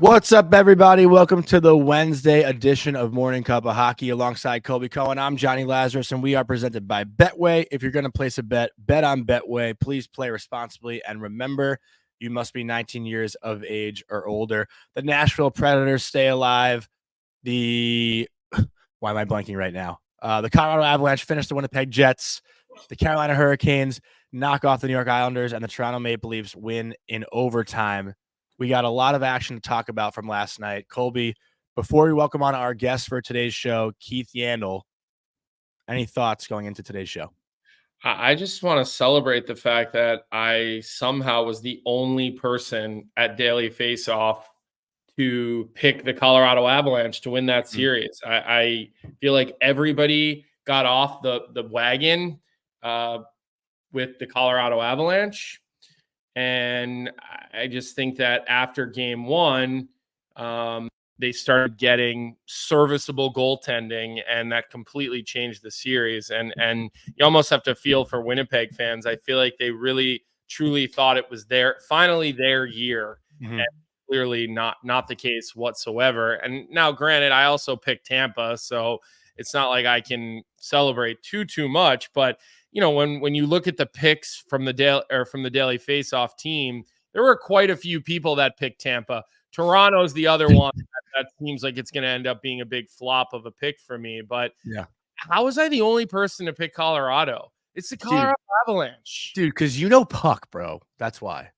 What's up, everybody? Welcome to the Wednesday edition of Morning Cup of Hockey alongside Colby, Cohen. I'm Jonny, Lazarus, and we are presented by Betway. If you're going to place a bet on Betway. Please play responsibly, and remember, you must be 19 years of age or older. The Nashville Predators stay alive. Why am I blanking right now? The Colorado Avalanche finish the Winnipeg Jets. The Carolina Hurricanes knock off the New York Islanders, and the Toronto Maple Leafs win in overtime. We got a lot of action to talk about from last night. Colby, before we welcome on our guest for today's show, Keith Yandle, any thoughts going into today's show? I just want to celebrate the fact that I somehow was the only person at Daily Face-Off to pick the Colorado Avalanche to win that series. I feel like everybody got off the wagon with the Colorado Avalanche. And I just think that after game one, they started getting serviceable goaltending, and that completely changed the series. And you almost have to feel for Winnipeg fans. I feel like they really, truly thought it was finally their year. Mm-hmm. And clearly not the case whatsoever. And now, granted, I also picked Tampa, so it's not like I can celebrate too much, but you know, when you look at the picks from the Daily Face-Off team, there were quite a few people that picked Tampa. Toronto's the other one that seems like it's going to end up being a big flop of a pick for me. But yeah, how was I the only person to pick Colorado? It's the Colorado Avalanche, dude. Because you know puck, bro. That's why.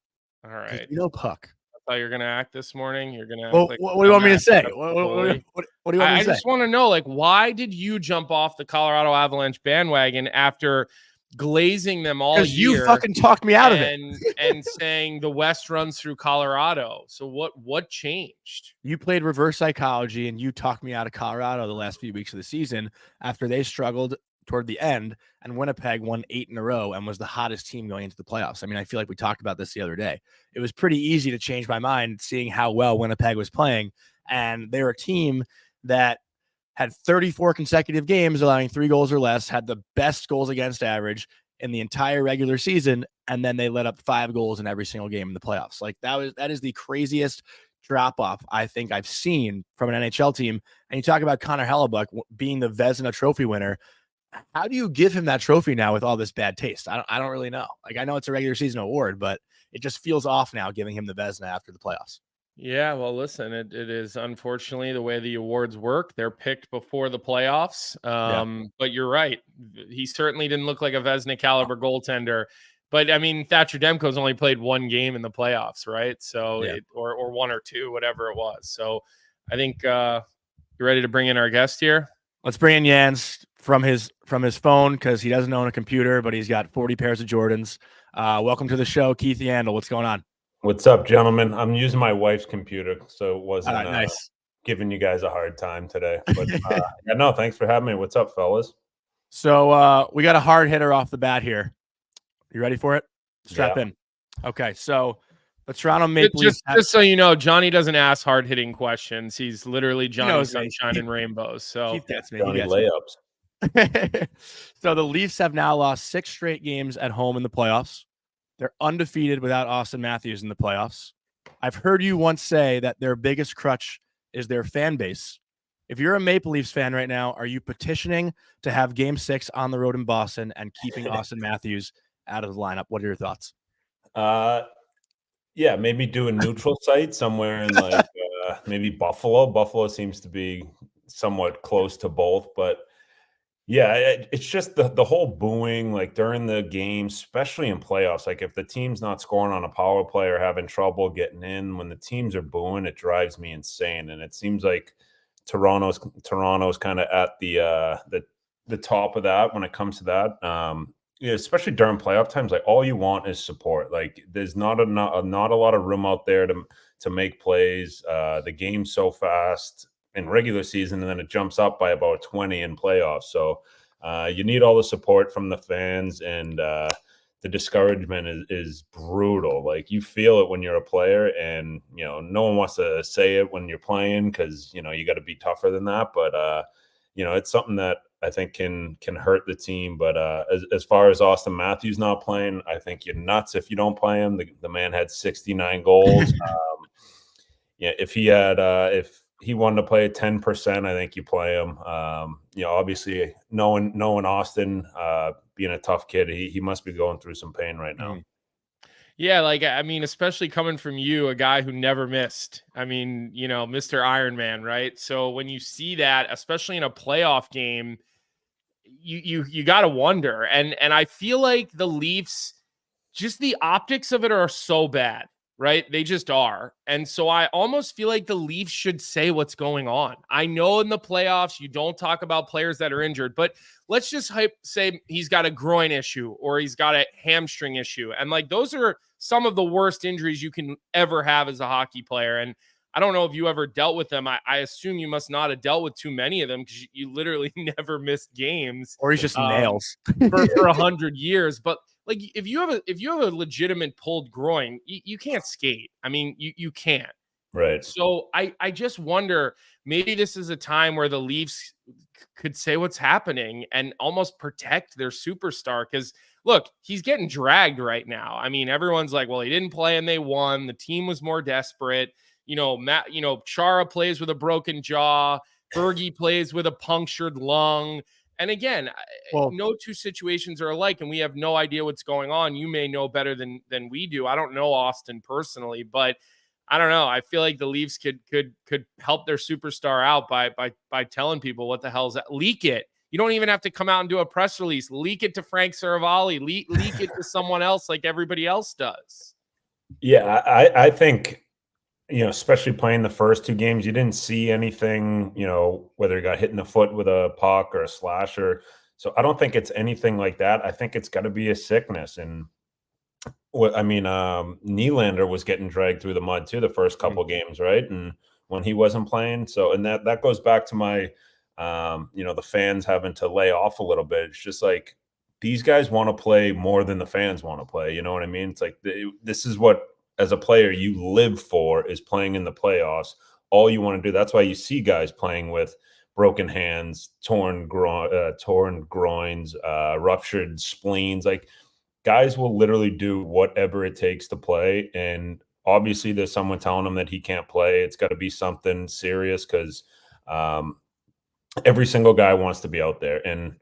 All right, you know puck. How you're going to act this morning? You're going to. Well, what do you want me to say? What do you want me to say? I just want to know, like, why did you jump off the Colorado Avalanche bandwagon after glazing them all year? Because you fucking talked me out of it. And saying the West runs through Colorado. So what changed? You played reverse psychology, and you talked me out of Colorado the last few weeks of the season after they struggled toward the end, and Winnipeg won 8 in a row and was the hottest team going into the playoffs. I mean, I feel like we talked about this the other day. It was pretty easy to change my mind seeing how well Winnipeg was playing, and they're a team that had 34 consecutive games allowing 3 goals or less, had the best goals against average in the entire regular season, and then they let up 5 goals in every single game in the playoffs. Like that is the craziest drop off I think I've seen from an NHL team. And you talk about Connor Hellebuck being the Vezina Trophy winner. How do you give him that trophy now with all this bad taste? I don't really know. Like, I know it's a regular season award, but it just feels off now giving him the Vezina after the playoffs. Yeah, well, listen, it is unfortunately the way the awards work. They're picked before the playoffs. But you're right. He certainly didn't look like a Vezina caliber goaltender. But I mean, Thatcher Demko's only played 1 game in the playoffs, right? So, or 1 or 2, whatever it was. So I think you're ready to bring in our guest here. Let's bring in Jans from his phone, because he doesn't own a computer, but he's got 40 pairs of Jordans. Welcome to the show, Keith Yandle. What's going on? What's up, gentlemen? I'm using my wife's computer, so it wasn't nice. Giving you guys a hard time today. But no, thanks for having me. What's up, fellas? So we got a hard hitter off the bat here. You ready for it? Strap in. Okay, so the Toronto Maple Leafs. Just so you know, Jonny doesn't ask hard-hitting questions. He's literally Johnny Sunshine and Rainbows. So Keith gets me. Johnny layups. So the Leafs have now lost 6 straight games at home in the playoffs. They're undefeated without Austin Matthews in the playoffs. I've heard you once say that their biggest crutch is their fan base. If you're a Maple Leafs fan right now, are you petitioning to have Game 6 on the road in Boston and keeping Austin Matthews out of the lineup? What are your thoughts? Yeah, maybe do a neutral site somewhere in like maybe Buffalo. Buffalo seems to be somewhat close to both, but yeah, it's just the whole booing like during the game, especially in playoffs. Like if the team's not scoring on a power play or having trouble getting in, when the teams are booing, it drives me insane. And it seems like Toronto's kind of at the top of that when it comes to that. Yeah, especially during playoff times, like all you want is support. Like there's not a lot of room out there to make plays. The game's so fast in regular season, and then it jumps up by about 20 in playoffs. So you need all the support from the fans, and the discouragement is brutal. Like you feel it when you're a player, and you know no one wants to say it when you're playing because you know you got to be tougher than that. But you know it's something that I think can hurt the team. But as far as Austin Matthews not playing, I think you're nuts if you don't play him. The man had 69 goals. yeah, if he wanted to play 10%, I think you play him. Obviously knowing Austin, being a tough kid, he must be going through some pain right now. Yeah, like, I mean, especially coming from you, a guy who never missed. I mean, Mr. Iron Man, right? So when you see that, especially in a playoff game, you got to wonder. And I feel like the Leafs, just the optics of it are so bad, right? They just are. And so I almost feel like the Leafs should say what's going on. I know in the playoffs, you don't talk about players that are injured, but let's just say he's got a groin issue or he's got a hamstring issue. And like, those are some of the worst injuries you can ever have as a hockey player. And I don't know if you ever dealt with them. I assume you must not have dealt with too many of them because you literally never missed games. Or he's just nails for 100 years. But like, if you have a legitimate pulled groin, you can't skate. I mean, you can't. Right. So I just wonder, maybe this is a time where the Leafs could say what's happening and almost protect their superstar. Because look, he's getting dragged right now. I mean, everyone's like, well, he didn't play and they won. The team was more desperate. Chara plays with a broken jaw. Bergie plays with a punctured lung. And again, no two situations are alike, and we have no idea what's going on. You may know better than we do. I don't know Austin personally, but I don't know. I feel like the Leafs could help their superstar out by telling people what the hell is that. Leak it. You don't even have to come out and do a press release. Leak it to Frank Saravalli. Leak it to someone else like everybody else does. Yeah, I think, especially playing the first two games, you didn't see anything, whether he got hit in the foot with a puck or a slasher. So I don't think it's anything like that. I think it's got to be a sickness. And Nylander was getting dragged through the mud too the first couple games, right? And when he wasn't playing. So, and that goes back to my, the fans having to lay off a little bit. It's just like, these guys want to play more than the fans want to play. You know what I mean? It's like, this is what, as a player, you live for, is playing in the playoffs. All you want to do. That's why you see guys playing with broken hands, torn groins, ruptured spleens. Like, guys will literally do whatever it takes to play. And obviously there's someone telling them that he can't play. It's got to be something serious, because every single guy wants to be out there. And,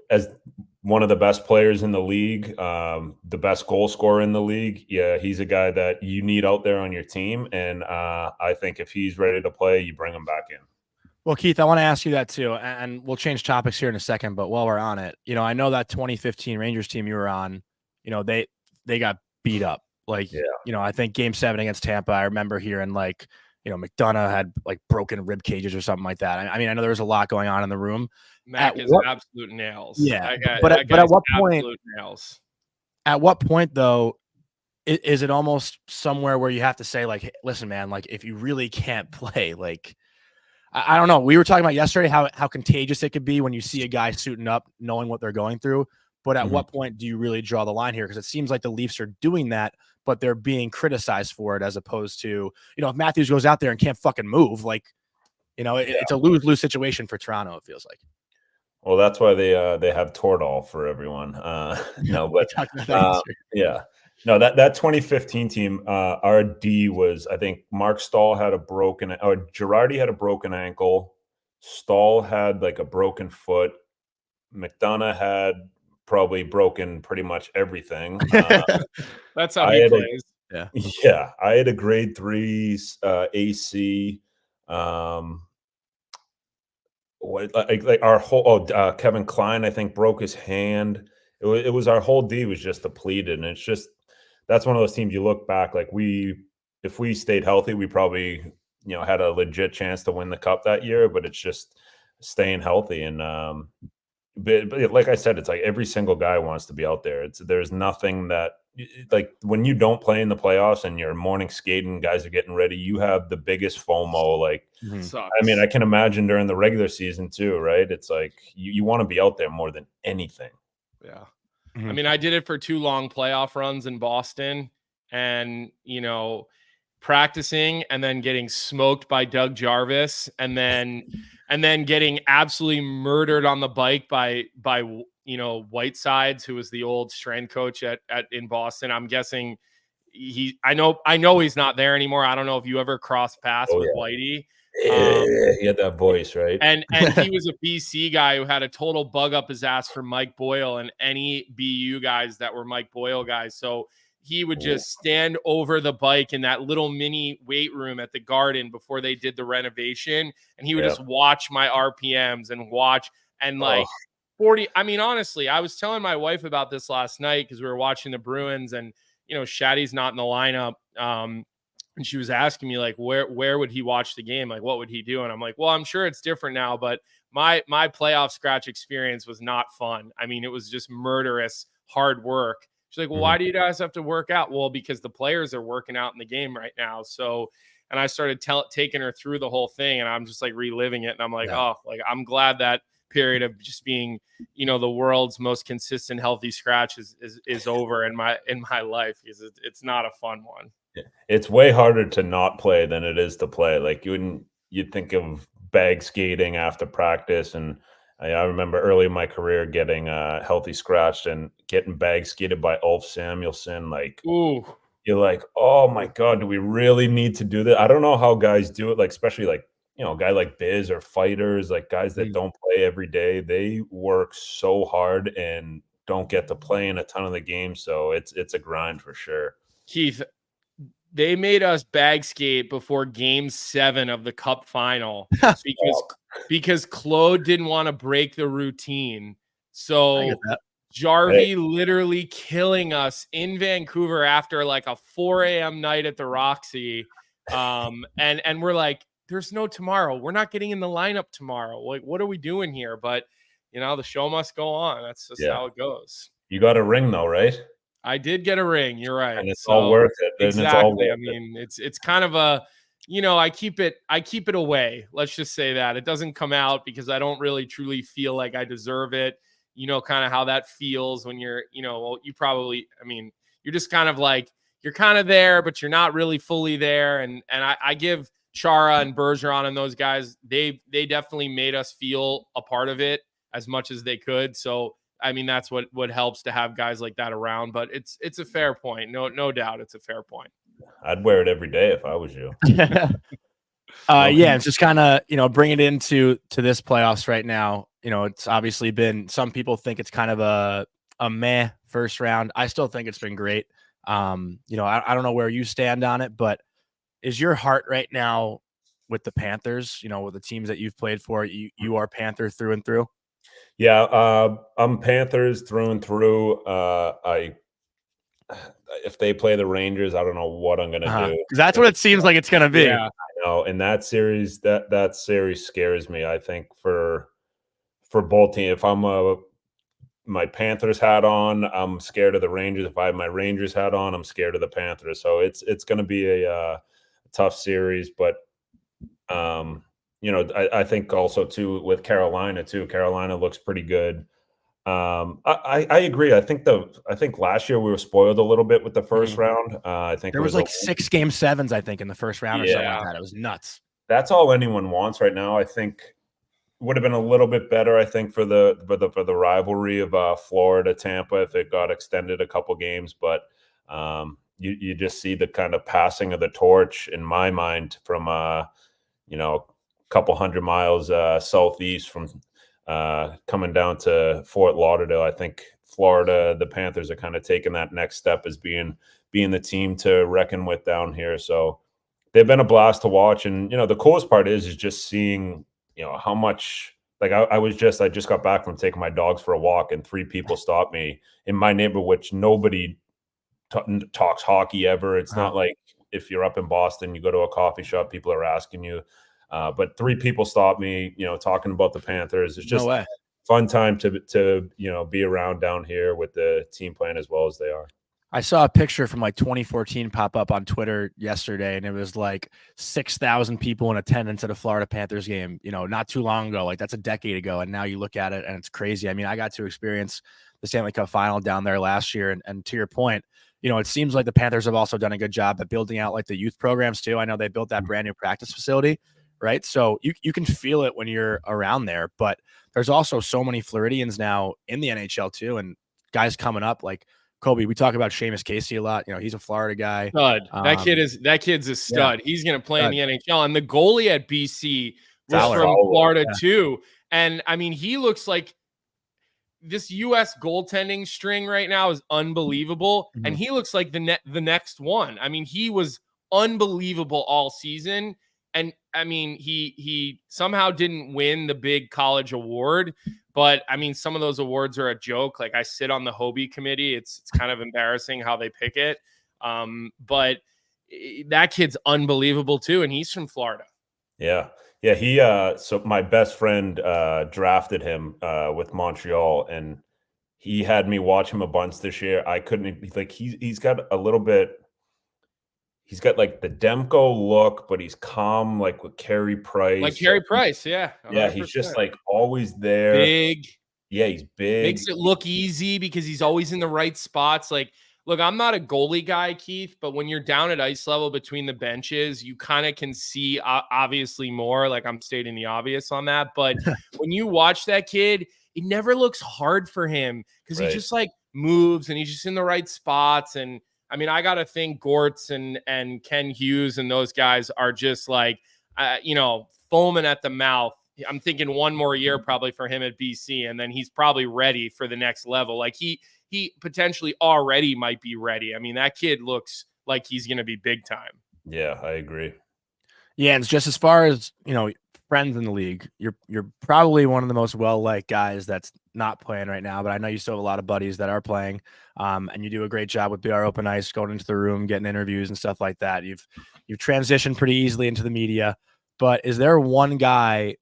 as one of the best players in the league, the best goal scorer in the league, yeah, he's a guy that you need out there on your team. And I think if he's ready to play, you bring him back in. Well, Keith, I want to ask you that too, and we'll change topics here in a second. But while we're on it, I know that 2015 Rangers team you were on, they got beat up. Like, I think Game 7 against Tampa, I remember hearing like, McDonough had like broken rib cages or something like that. I mean, I know there was a lot going on in the room. Mac is absolute nails. Yeah, but at what point? Nails. At what point, though, is it almost somewhere where you have to say, like, hey, listen, man, like, if you really can't play, like, I don't know. We were talking about yesterday how contagious it could be when you see a guy suiting up, knowing what they're going through. But at what point do you really draw the line here? Because it seems like the Leafs are doing that, but they're being criticized for it, as opposed to, if Matthews goes out there and can't fucking move, like, it's a lose-lose situation for Toronto, it feels like. Well, that's why they have Toradol for everyone. Yeah. No, that 2015 team, our D was, I think Mark Stahl had Girardi had a broken ankle. Stahl had like a broken foot. McDonough had probably broken pretty much everything. That's how he plays. Yeah. I had a grade 3 AC. Our whole Kevin Klein, I think, broke his hand. It was our whole D was just depleted, and it's just, that's one of those teams you look back, like, if we stayed healthy, we probably had a legit chance to win the cup that year. But it's just staying healthy. And but like I said, it's like every single guy wants to be out there. There's nothing that, like, when you don't play in the playoffs and you're morning skating, guys are getting ready, you have the biggest FOMO. Like, I mean, I can imagine during the regular season too, right? It's like you want to be out there more than anything. Yeah. I mean, I did it for 2 long playoff runs in Boston, and, practicing and then getting smoked by Doug Jarvis, and then getting absolutely murdered on the bike by Whitesides, who was the old strength coach in Boston. I'm guessing I know he's not there anymore. I don't know if you ever crossed paths with Whitey. He had that voice, right? And he was a BC guy who had a total bug up his ass for Mike Boyle and any BU guys that were Mike Boyle guys. So he would just stand over the bike in that little mini weight room at the Garden before they did the renovation. And he would just watch my RPMs and watch and like 40. I mean, honestly, I was telling my wife about this last night because we were watching the Bruins and, you know, Shaddy's not in the lineup. And she was asking me like, where would he watch the game? Like, what would he do? And I'm like, well, I'm sure it's different now, but my playoff scratch experience was not fun. I mean, it was just murderous, hard work. She's like, well, why do you guys have to work out? Well, because the players are working out in the game right now. So, and I started taking her through the whole thing and I'm just like reliving it. And I'm like, I'm glad that period of just being, you know, the world's most consistent, healthy scratch is over in my life because it's not a fun one. It's way harder to not play than it is to play. Like you'd think of bag skating after practice. And I remember early in my career getting healthy scratched and getting bag skated by Ulf Samuelsson. Like, ooh, you're like, oh my God, do we really need to do that? I don't know how guys do it. Like, especially like, you know, a guy like Biz or fighters, like guys that don't play every day, they work so hard and don't get to play in a ton of the games. So it's a grind for sure. Keith, they made us bag skate before Game 7 of the Cup final because Claude didn't want to break the routine. So Jarvie literally killing us in Vancouver after like a 4 a.m. night at the Roxy. And we're like, there's no tomorrow. We're not getting in the lineup tomorrow. Like, what are we doing here? But, you know, the show must go on. That's just how it goes. You got a ring though, right? I did get a ring. You're right. And it's all worth it. Exactly. I mean, it's kind of a, you know, I keep it away. Let's just say that it doesn't come out because I don't really truly feel like I deserve it. You know, kind of how that feels when you're, you know, well, you probably, I mean, you're just kind of like, you're kind of there, but you're not really fully there. And I give Chara and Bergeron and those guys, they definitely made us feel a part of it as much as they could. So, I mean, that's what helps to have guys like that around, but it's a fair point. No doubt. It's a fair point. I'd wear it every day if I was you. It's just kind of, you know, bring it into this playoffs right now. You know, it's obviously been, some people think it's kind of a meh first round. I still think it's been great. You know, I don't know where you stand on it, but is your heart right now with the Panthers, you know, with the teams that you've played for, you are Panther through and through? Yeah, I'm Panthers through and through. If they play the Rangers, I don't know what I'm gonna do. Because that's what it seems like it's gonna be. Yeah, I know. And that series, that series scares me. I think for both teams. If I'm my Panthers hat on, I'm scared of the Rangers. If I have my Rangers hat on, I'm scared of the Panthers. So it's gonna be a tough series, but you know, I think also too with Carolina too. Carolina looks pretty good. I agree. I think last year we were spoiled a little bit with the first round. I think there was like 6 Game 7s, I think, in the first round or something like that. It was nuts. That's all anyone wants right now. I think would have been a little bit better. I think for the rivalry of Florida Tampa if it got extended a couple games, but you just see the kind of passing of the torch in my mind from you know, couple hundred miles southeast from coming down to Fort Lauderdale. I think Florida, the Panthers are kind of taking that next step as being the team to reckon with down here. So they've been a blast to watch. And, you know, the coolest part is just seeing, you know, how much, like I just got back from taking my dogs for a walk and 3 people stopped me in my neighborhood, which nobody talks hockey ever. It's not like if you're up in Boston, you go to a coffee shop, people are asking you. But 3 people stopped me, you know, talking about the Panthers. It's just fun time to you know, be around down here with the team playing as well as they are. I saw a picture from like 2014 pop up on Twitter yesterday, and it was like 6,000 people in attendance at a Florida Panthers game, you know, not too long ago. Like that's a decade ago. And now you look at it and it's crazy. I mean, I got to experience the Stanley Cup final down there last year. And to your point, you know, it seems like the Panthers have also done a good job at building out like the youth programs too. I know they built that brand new practice facility, right? So you can feel it when you're around there, but there's also so many Floridians now in the NHL too. And guys coming up like Colby, we talk about Seamus Casey a lot. He's a Florida guy. Stud. That kid's a stud. Yeah, he's going to play in the NHL. And the goalie at BC was from Florida too. And I mean, he looks like this U.S. goaltending string right now is unbelievable. Mm-hmm. And he looks like the next one. I mean, he was unbelievable all season. And I mean, he somehow didn't win the big college award, but I mean, some of those awards are a joke. Like I sit on the Hobie committee. It's kind of embarrassing how they pick it. But that kid's unbelievable too. And he's from Florida. Yeah. Yeah. He, so my best friend, drafted him, with Montreal, and he had me watch him a bunch this year. I couldn't, like, he's got a little bit, he's got like the Demko look, but he's calm, like with Carey Price. Like Carey Price, yeah. 100%. Yeah, he's just like always there. Big. Yeah, he's big. Makes it look easy because he's always in the right spots. Like, look, I'm not a goalie guy, Keith, but when you're down at ice level between the benches, you kind of can see obviously more. Like I'm stating the obvious on that. But when you watch that kid, it never looks hard for him because he just like moves and he's just in the right spots. And I mean, I got to think Gortz and Ken Hughes and those guys are just like, foaming at the mouth. I'm thinking one more year probably for him at BC, and then he's probably ready for the next level. Like he potentially already might be ready. I mean, that kid looks like he's going to be big time. Yeah, I agree. Yeah, and it's just as far as, friends in the league, you're probably one of the most well-liked guys that's not playing right now, but I know you still have a lot of buddies that are playing, and you do a great job with BR Open Ice, going into the room, getting interviews and stuff like that. You've transitioned pretty easily into the media, but is there one guy,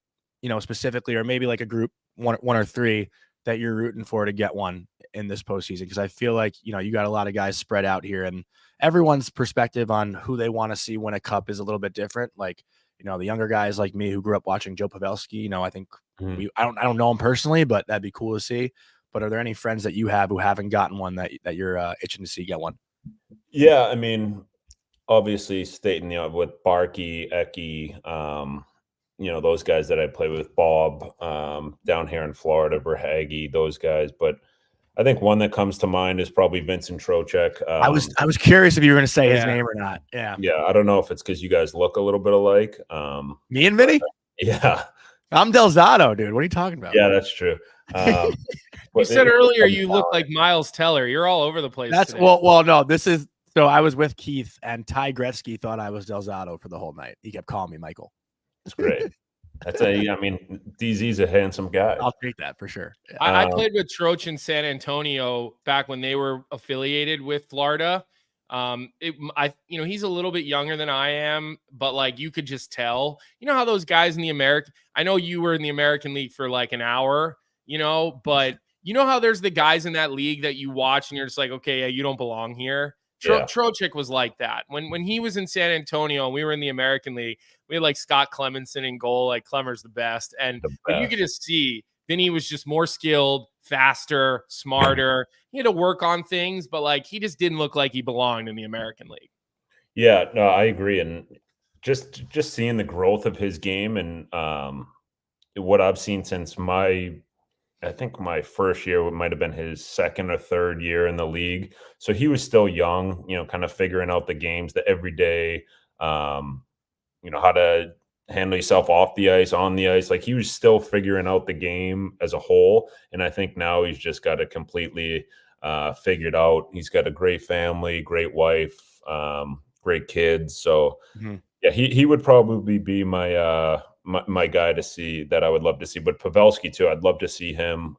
specifically, or maybe like a group, one or three, that you're rooting for to get one in this postseason? Because I feel like, you got a lot of guys spread out here, and everyone's perspective on who they want to see win a cup is a little bit different. Like, the younger guys like me who grew up watching Joe Pavelski, I think I don't know him personally, but that'd be cool to see. But are there any friends that you have who haven't gotten one that you're itching to see get one? Yeah, I mean, obviously stating with Barkey, Eki, those guys that I play with, Bob, down here in Florida, Verhaeghe, those guys. But I think one that comes to mind is probably Vincent Trocheck. I was curious if you were going to say his name or not. Yeah. Yeah. I don't know if it's because you guys look a little bit alike. Me and Vinny? Yeah. I'm Delzato, dude. What are you talking about? Yeah, that's true. You said earlier you look like Miles Teller. You're all over the place. That's today. well, no, this is so I was with Keith, and Ty Gretzky thought I was Delzato for the whole night. He kept calling me Michael. That's great. DZ's a handsome guy. I'll take that for sure. Yeah. I played with Troch in San Antonio back when they were affiliated with Florida. He's a little bit younger than I am, but like you could just tell. You know how those guys in the American, I know you were in the American League for like an hour, but you know how there's the guys in that league that you watch and you're just like, okay, yeah, you don't belong here. Trocheck was like that. When he was in San Antonio and we were in the American League, we had like Scott Clemenson in goal. Like Clemmer's the best. But you could just see Vinny was just more skilled, faster, smarter. He had to work on things, but like he just didn't look like he belonged in the American League. Yeah, no, I agree. And just seeing the growth of his game and what I've seen since I think my first year might have been his second or third year in the league. So he was still young, kind of figuring out the games, the everyday, how to handle yourself off the ice, on the ice. Like he was still figuring out the game as a whole. And I think now he's just got it completely figured out. He's got a great family, great wife, great kids. So yeah, he would probably be my guy to see that I would love to see. But Pavelski too, I'd love to see him.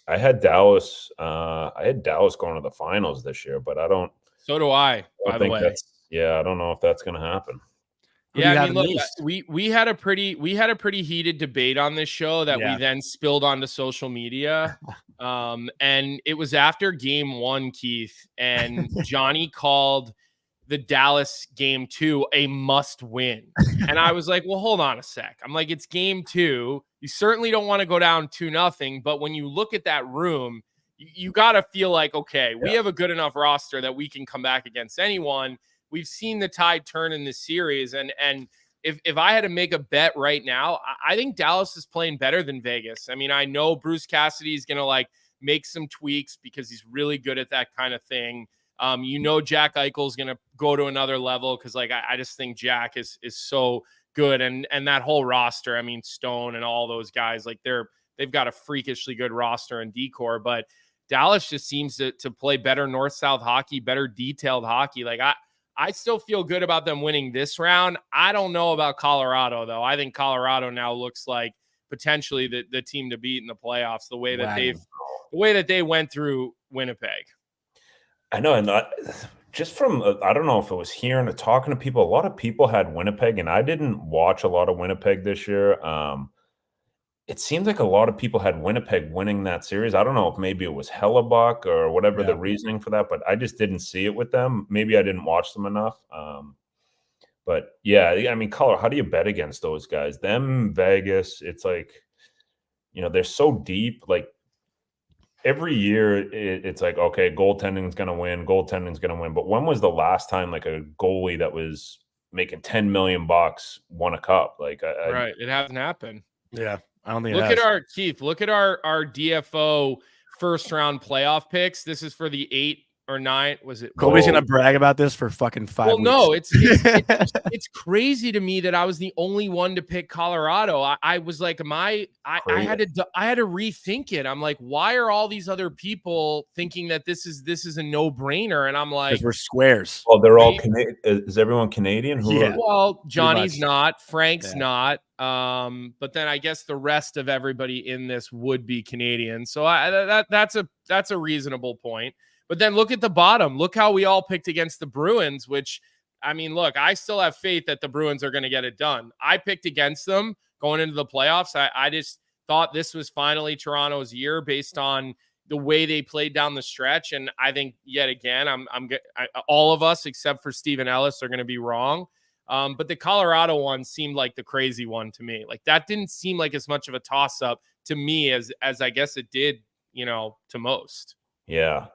I had Dallas going to the finals this year, but I don't. So do I, by the way. I don't know if that's going to happen. Yeah, I mean, look, we had a pretty heated debate on this show that we then spilled onto social media. And it was after game 1, Keith, and Jonny called the Dallas game 2 a must win. And I was like, well, hold on a sec. I'm like, it's game 2. You certainly don't want to go down 2-0, but when you look at that room, you got to feel like, okay, we have a good enough roster that we can come back against anyone. We've seen the tide turn in this series. And if I had to make a bet right now, I think Dallas is playing better than Vegas. I mean, I know Bruce Cassidy is going to like make some tweaks because he's really good at that kind of thing. Jack Eichel is going to go to another level because, like, I just think Jack is so good. And that whole roster, I mean, Stone and all those guys, like, they've got a freakishly good roster and decor. But Dallas just seems to play better north-south hockey, better detailed hockey. Like, I still feel good about them winning this round. I don't know about Colorado, though. I think Colorado now looks like potentially the team to beat in the playoffs, the way that they went through Winnipeg. I know, and just from I don't know if it was hearing or talking to people, a lot of people had Winnipeg, and I didn't watch a lot of Winnipeg this year. It seemed like a lot of people had Winnipeg winning that series. I don't know if maybe it was Hellebuck or whatever the reasoning for that, but I just didn't see it with them. Maybe I didn't watch them enough. But yeah, I mean, Colorado, how do you bet against those guys? Them, Vegas, it's like, they're so deep. Like, every year it's like, okay, goaltending's going to win. But when was the last time like a goalie that was making $10 million won a cup? Like, right. It hasn't happened. Yeah. I don't think look at our DFO first round playoff picks. This is for the 8 or 9. Was it? Colby's gonna brag about this for fucking 5 weeks. No, it's crazy to me that I was the only one to pick Colorado. I was like, I had to rethink it. I'm like, why are all these other people thinking that this is a no brainer? And I'm like, because we're squares. Well, they're all Canadian. Is everyone Canadian? Well, Johnny's not. Frank's not. But then I guess the rest of everybody in this would be Canadian. So that's a reasonable point. But then look at the bottom. Look how we all picked against the Bruins, which, I mean, look, I still have faith that the Bruins are going to get it done. I picked against them going into the playoffs. I just thought this was finally Toronto's year based on the way they played down the stretch. And I think yet again, all of us except for Stephen Ellis are going to be wrong. But the Colorado one seemed like the crazy one to me. Like, that didn't seem like as much of a toss up to me as I guess it did, to most. Yeah.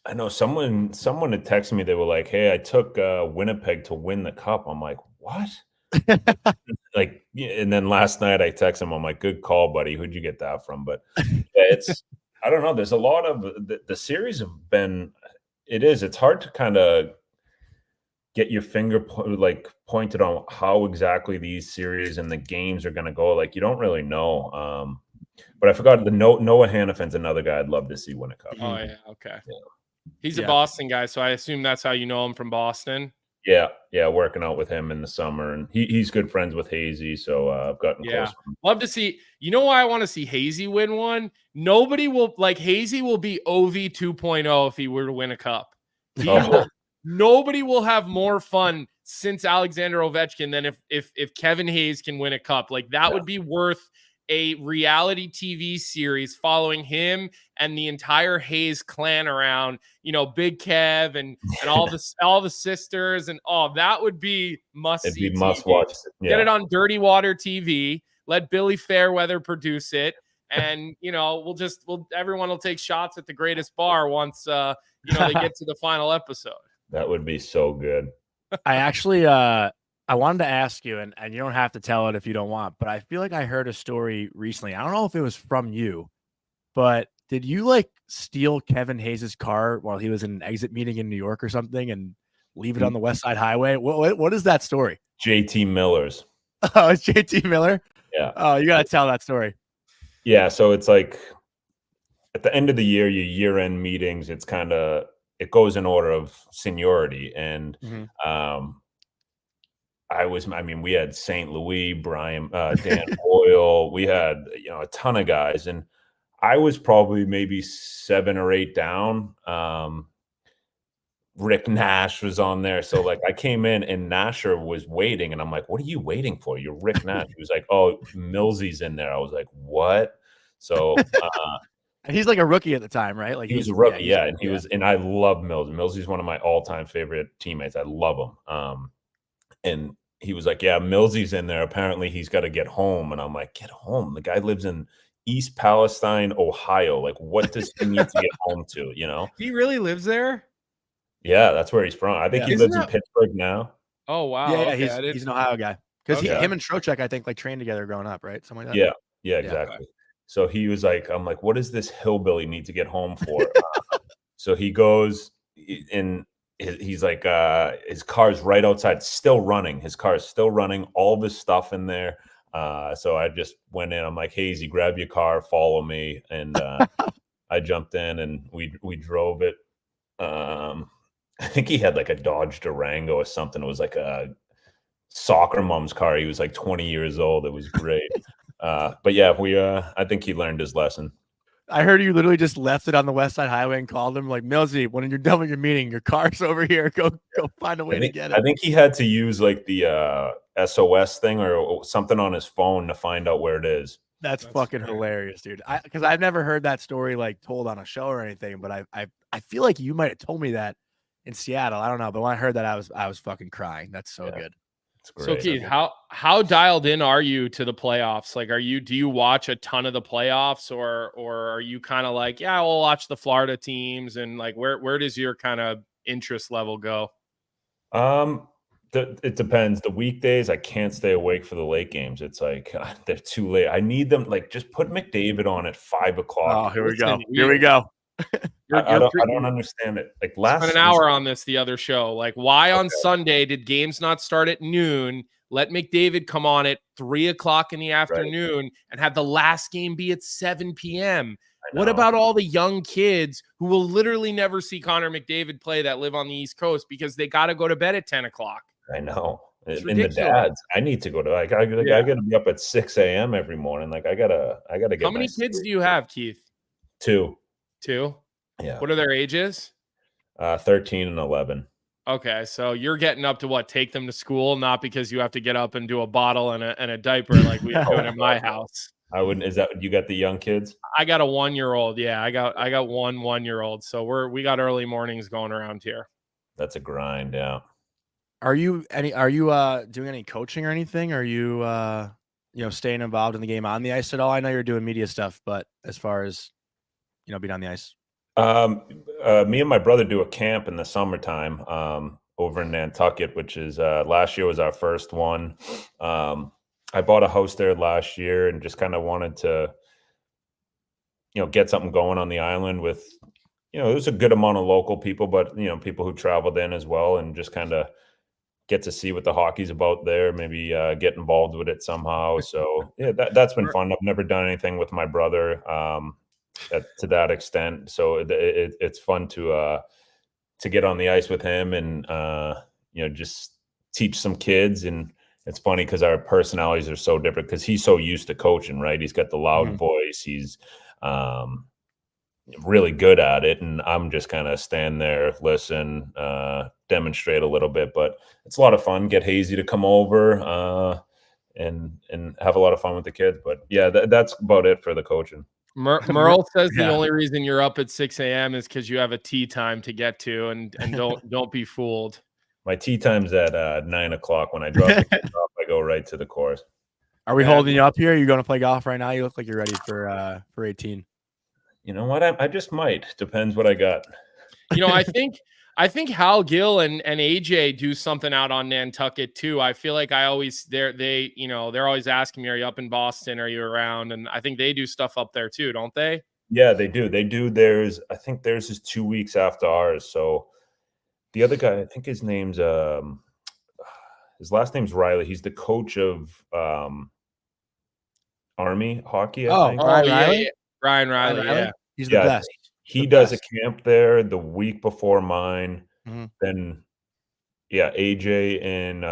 I know someone had texted me. They were like, "Hey, I took Winnipeg to win the cup." I'm like, "What?" Like, and then last night I texted him. I'm like, "Good call, buddy. Who'd you get that from?" But it's I don't know. There's a lot of the series have been. It's hard to kind of get your finger pointed on how exactly these series and the games are going to go. Like, you don't really know. But I forgot Noah Hannafen's another guy I'd love to see win a cup. Oh yeah, okay. Yeah. He's a Boston guy, so I assume that's how you know him from Boston. Yeah, working out with him in the summer, and he's good friends with Hazy, so I've gotten close. Love to see. You know why I want to see Hazy win one? Nobody will Hazy will be OV 2.0 if he were to win a cup. Nobody will have more fun since Alexander Ovechkin than if Kevin Hayes can win a cup. Like, that would be worth a reality TV series following him and the entire Hayes clan around, Big Kev and all the sisters, and that would be must see. It'd be must watch. Yeah. Get it on Dirty Water TV. Let Billy Fairweather produce it, and everyone will take shots at the greatest bar once they get to the final episode. That would be so good. I actually I wanted to ask you, and you don't have to tell it if you don't want, but I feel like I heard a story recently. I don't know if it was from you, but did you steal Kevin Hayes' car while he was in an exit meeting in New York or something and leave it on the West Side Highway? What is that story? JT Miller's. Oh, it's JT Miller? Yeah. Oh, you got to tell that story. Yeah. So it's like at the end of the year, your year-end meetings, it goes in order of seniority. And, we had St. Louis, Brian, Dan Boyle. We had, a ton of guys, and I was probably maybe 7 or 8 down. Rick Nash was on there. So I came in and Nasher was waiting, and I'm like, "What are you waiting for? You're Rick Nash." He was like, "Oh, Millsy's in there." I was like, "What?" So, he's like a rookie at the time, right? He was a rookie. Yeah. And he was, and I love Millsy. Millsy's one of my all-time favorite teammates. I love him. And he was like, "Yeah, Millsy's in there. Apparently he's got to get home." And I'm like, "Get home? The guy lives in East Palestine, Ohio. What does he need to get home to, He really lives there? Yeah, that's where he's from. I think he lives in Pittsburgh now. Oh, wow. Yeah, he's an Ohio guy. Because him and Trocheck, I think, trained together growing up, right? Something like that. Yeah, exactly. Okay. So he was like, I'm like, what does this hillbilly need to get home for? So he goes in. He's like, his car's right outside, still running. His car is still running, all of his stuff in there. So I just went in. I'm like, Hazy, grab your car, follow me. And I jumped in and we drove it. I think he had like a Dodge Durango or something. It was like a soccer mom's car. He was like 20 years old. It was great. But yeah, I think he learned his lesson. I heard you literally just left it on the West Side Highway and called him like, Millsy, when you're done with your meeting, your car's over here. Go find a way to get it. I think he had to use like the SOS thing or something on his phone to find out where it is. That's fucking hilarious, dude. Because I've never heard that story like told on a show or anything, but I feel like you might have told me that in Seattle. I don't know, but when I heard that, I was fucking crying. That's so good. So Keith, how dialed in are you to the playoffs? Like, do you watch a ton of the playoffs, or are you kind of like, yeah, we'll watch the Florida teams, and like where does your kind of interest level go? It depends. The weekdays, I can't stay awake for the late games. It's like they're too late. I need them. Like, just put McDavid on at 5 o'clock. Oh, here we go. Here we go. I don't understand it. Like spent an hour on this the other show. Like, why on Sunday did games not start at noon? Let McDavid come on at 3 o'clock in the afternoon and have the last game be at 7 p.m. What about all the young kids who will literally never see Connor McDavid play that live on the East Coast because they got to go to bed at 10 o'clock? I know. And the dads, I need to go to I got to be up at 6 a.m. every morning. Like I gotta get. How many kids do you have, Keith? 2. 2? Yeah. What are their ages? 13 and 11. Okay, so you're getting up to what? Take them to school, not because you have to get up and do a bottle and a diaper like we do in my house. I wouldn't. Is that you got the young kids? I got a 1-year-old. Yeah, I got 1-1-year-old. So we got early mornings going around here. That's a grind. Yeah. Are you doing any coaching or anything? Are you staying involved in the game on the ice at all? I know you're doing media stuff, but as far as being on the ice. Me and my brother do a camp in the summertime over in Nantucket, which is last year was our first one. I bought a house there last year and just kind of wanted to get something going on the island with there's a good amount of local people, but people who traveled in as well, and just kind of get to see what the hockey's about there, maybe get involved with it somehow. So yeah, that's been fun. I've never done anything with my brother to that extent, so it's fun to get on the ice with him and just teach some kids. And it's funny because our personalities are so different, because he's so used to coaching, right? He's got the loud voice, he's really good at it, and I'm just kind of stand there, listen, demonstrate a little bit. But it's a lot of fun. Get Hazy to come over and have a lot of fun with the kids. But yeah, that's about it for the coaching. Merle says the only reason you're up at 6 a.m. is because you have a tea time to get to, and don't be fooled. My tea time's at 9 o'clock. When I drop the kids off, I go right to the course. Are we holding you up here? Are you going to play golf right now? You look like you're ready for 18. You know what? I just might. Depends what I got. I think Hal Gill and AJ do something out on Nantucket too. I feel like they're always asking me, are you up in Boston? Are you around? And I think they do stuff up there too, don't they? Yeah, they do. They do. I think theirs is 2 weeks after ours. So the other guy, I think his name's his last name's Riley. He's the coach of Army hockey. I think. Riley? Yeah. Ryan Riley. Yeah. He's the best. He does a camp there the week before mine. Mm-hmm. Then, AJ and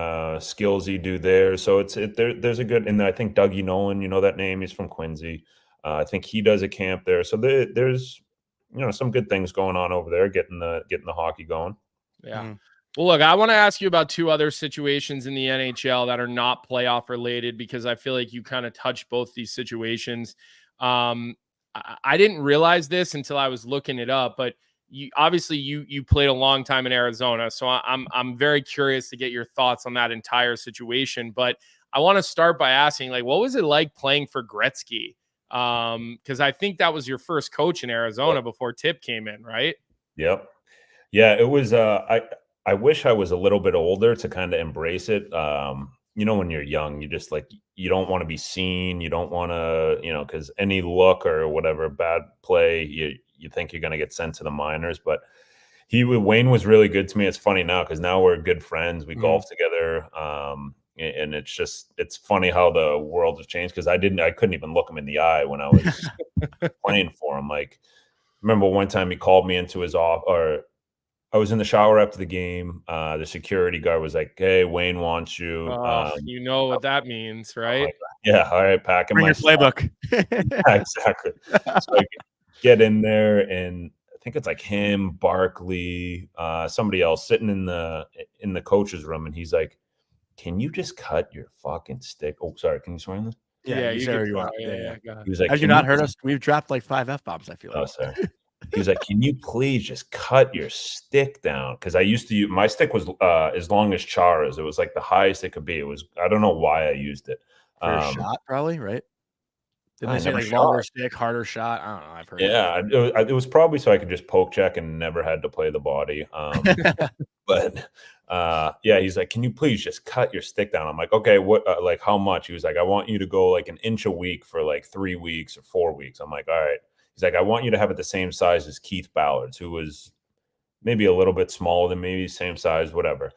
Skillsy do theirs. So there's a good, and I think Dougie Nolan, that name, he's from Quincy. I think he does a camp there. So there's some good things going on over there, getting the hockey going. Yeah. Mm-hmm. Well, look, I want to ask you about 2 other situations in the NHL that are not playoff related, because I feel like you kind of touched both these situations. I didn't realize this until I was looking it up, but you played a long time in Arizona, so I'm very curious to get your thoughts on that entire situation. But I want to start by asking, like, what was it like playing for Gretzky? Because I think that was your first coach in Arizona before Tip came in, right? Yep. Yeah, it was. I wish I was a little bit older to kind of embrace it. when you're young, you just like, you don't want to be seen. You don't want to, because any look or whatever bad play, you think you're going to get sent to the minors. But Wayne was really good to me. It's funny now because now we're good friends. We golf together. And it's funny how the world has changed because I couldn't even look him in the eye when I was playing for him. Like, remember one time he called me into his office, or I was in the shower after the game. The security guard was like, "Hey, Wayne wants you." You know what that means, right? Like, yeah, all right, packing Bring my your playbook. Yeah, exactly. So I get in there, and I think it's like him, Barkley, somebody else sitting in the coach's room, and he's like, "Can you just cut your fucking stick?" Oh, sorry, can you swear on this? Yeah, you you say can what you try. want. Yeah. He was like, Have you "Can not heard just-" us? We've dropped like 5 F-bombs, I feel Oh, like. sorry. He was like, "Can you please just cut your stick down?" Because I used to use my stick was as long as Chara's. It was like the highest it could be. It was, I don't know why I used it. For a shot, probably, right? Didn't I they say never like shot. longer stick, harder shot? I don't know. I've heard Yeah, it was probably so I could just poke check and never had to play the body. But yeah, he's like, "Can you please just cut your stick down?" I'm like, "Okay, what? Like how much?" He was like, "I want you to go like an inch a week for like 3 weeks or 4 weeks." I'm like, "All right." He's like, "I want you to have it the same size as Keith Ballard's, who was maybe a little bit smaller than me, same size, whatever."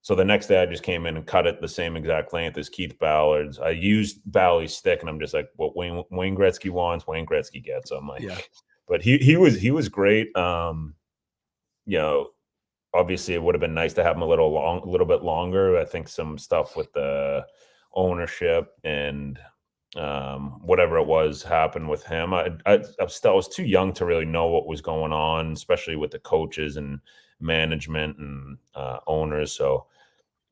So the next day I just came in and cut it the same exact length as Keith Ballard's. I used Bally's stick, and I'm just like, what Wayne Gretzky wants, Wayne Gretzky gets. I'm like, Yeah. but he was great. Obviously it would have been nice to have him a little bit longer. I think some stuff with the ownership and whatever it was happened with him. I was too young to really know what was going on, especially with the coaches and management and owners. So,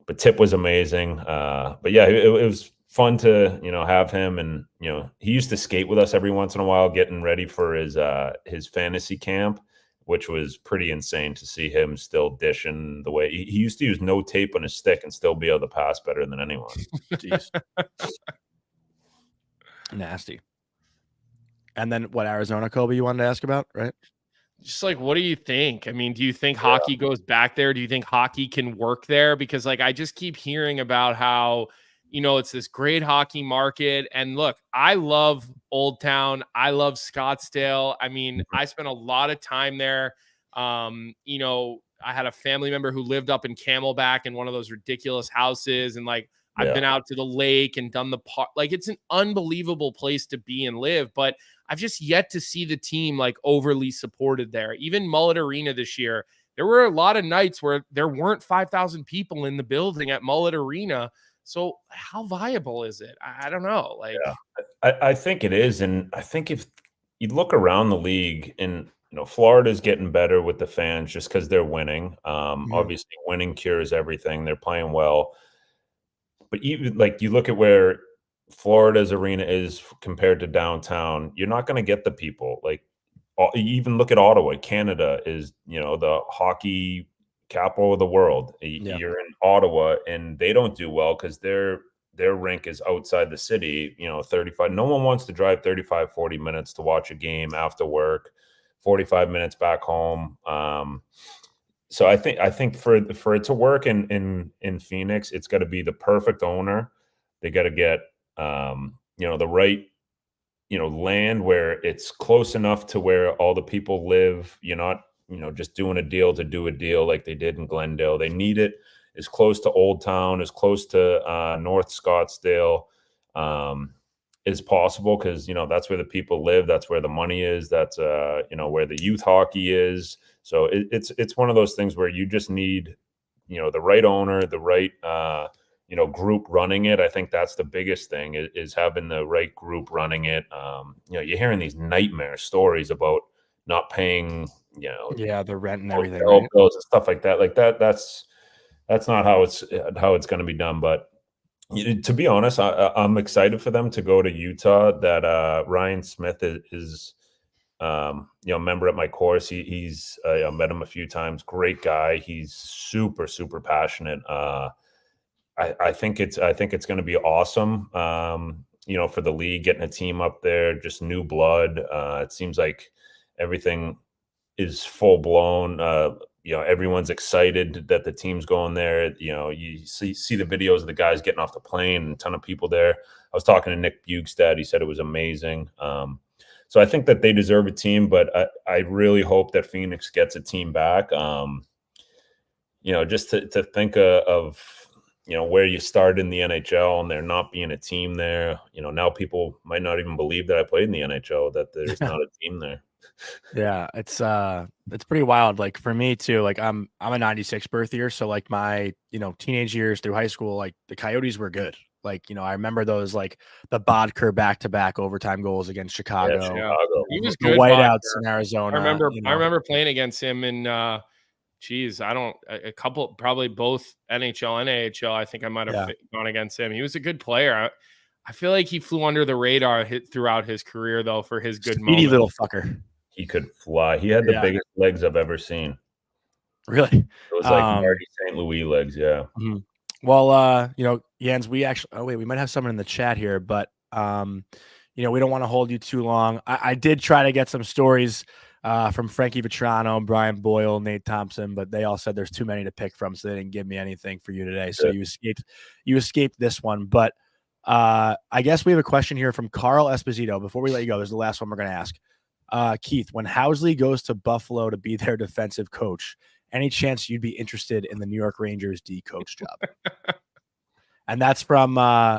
but Tip was amazing. But yeah, it was fun to have him, and he used to skate with us every once in a while, getting ready for his fantasy camp, which was pretty insane to see him still dishing the way he used to use no tape on his stick and still be able to pass better than anyone. Jeez. Nasty. And then what, Arizona, Colby, you wanted to ask about, right? Just like, what do you think? I mean, do you think hockey goes back there? Do you think hockey can work there? Because like, I just keep hearing about how, it's this great hockey market. And look, I love Old Town. I love Scottsdale. I mean, I spent a lot of time there. I had a family member who lived up in Camelback in one of those ridiculous houses. And like, I've been out to the lake and done the park. Like, it's an unbelievable place to be and live, but I've just yet to see the team like overly supported there. Even Mullet Arena this year, there were a lot of nights where there weren't 5,000 people in the building at Mullet Arena. So how viable is it? I don't know. Like, I think it is. And I think if you look around the league, and Florida's getting better with the fans just because they're winning. Obviously winning cures everything. They're playing well. But even like you look at where Florida's arena is compared to downtown, you're not going to get the people. Like, even look at Ottawa. Canada is, the hockey capital of the world. You're in Ottawa, and they don't do well because their rink is outside the city, 35. No one wants to drive 35, 40 minutes to watch a game after work, 45 minutes back home. So I think for it to work in Phoenix, it's got to be the perfect owner. They got to get the right land where it's close enough to where all the people live. You're not just doing a deal to do a deal like they did in Glendale. They need it as close to Old Town, as close to North Scottsdale as possible, because that's where the people live. That's where the money is. That's where the youth hockey is. So it's one of those things where you just need the right owner, the right group running it. I think that's the biggest thing is having the right group running it. You're hearing these nightmare stories about not paying the rent and everything, hotel right? bills and stuff like that. Like that's not how it's going to be done. But to be honest, I'm excited for them to go to Utah. That Ryan Smith is a member at my course. He's I met him a few times. Great guy. He's super, super passionate. I think it's going to be awesome. For the league, getting a team up there, just new blood. It seems like everything is full blown. Everyone's excited that the team's going there. You see the videos of the guys getting off the plane, and a ton of people there. I was talking to Nick Bugstad. He said it was amazing. So I think that they deserve a team, but I really hope that Phoenix gets a team back. Just to think of where you started in the NHL and there not being a team there. Now people might not even believe that I played in the NHL, that there's not a team there. Yeah, it's pretty wild. Like for me too, like I'm a 96 birth year. So like my, teenage years through high school, like the Coyotes were good. Like, I remember those, like the Bodker back-to-back overtime goals against Chicago. Yeah, Chicago. He was the good. whiteouts Bodker. in Arizona. I remember playing against him in a couple, probably both NHL and AHL. I think I might have gone against him. He was a good player. I feel like he flew under the radar throughout his career, though, for his good speedy moments. little fucker. He could fly. He had the biggest legs I've ever seen. Really? It was like Marty St. Louis legs, yeah. Mm-hmm. Well, Jens, we might have someone in the chat here, but we don't want to hold you too long. I did try to get some stories from Frankie Vetrano, Brian Boyle, Nate Thompson, but they all said there's too many to pick from, so they didn't give me anything for you today. So you escaped this one. But I guess we have a question here from Carl Esposito. Before we let you go, there's the last one we're going to ask. Keith, when Housley goes to Buffalo to be their defensive coach, any chance you'd be interested in the New York Rangers D coach job? And that's from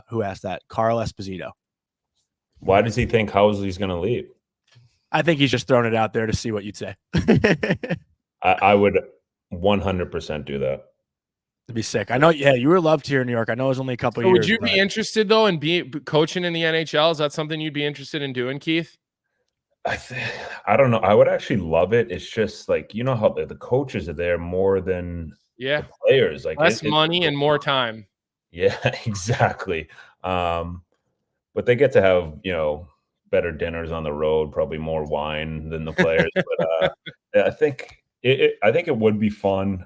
who asked that? Carl Esposito. Why does he think Housley's going to leave? I think he's just throwing it out there to see what you'd say. I would 100% do that. It'd be sick. I know. Yeah, you were loved here in New York. I know it was only a couple of years. Would you be interested though in coaching in the NHL? Is that something you'd be interested in doing, Keith? I don't know. I would actually love it. It's just like, how the coaches are there more than the players. Like less money and more time. Yeah, exactly. But they get to have, better dinners on the road, probably more wine than the players. But I think it would be fun.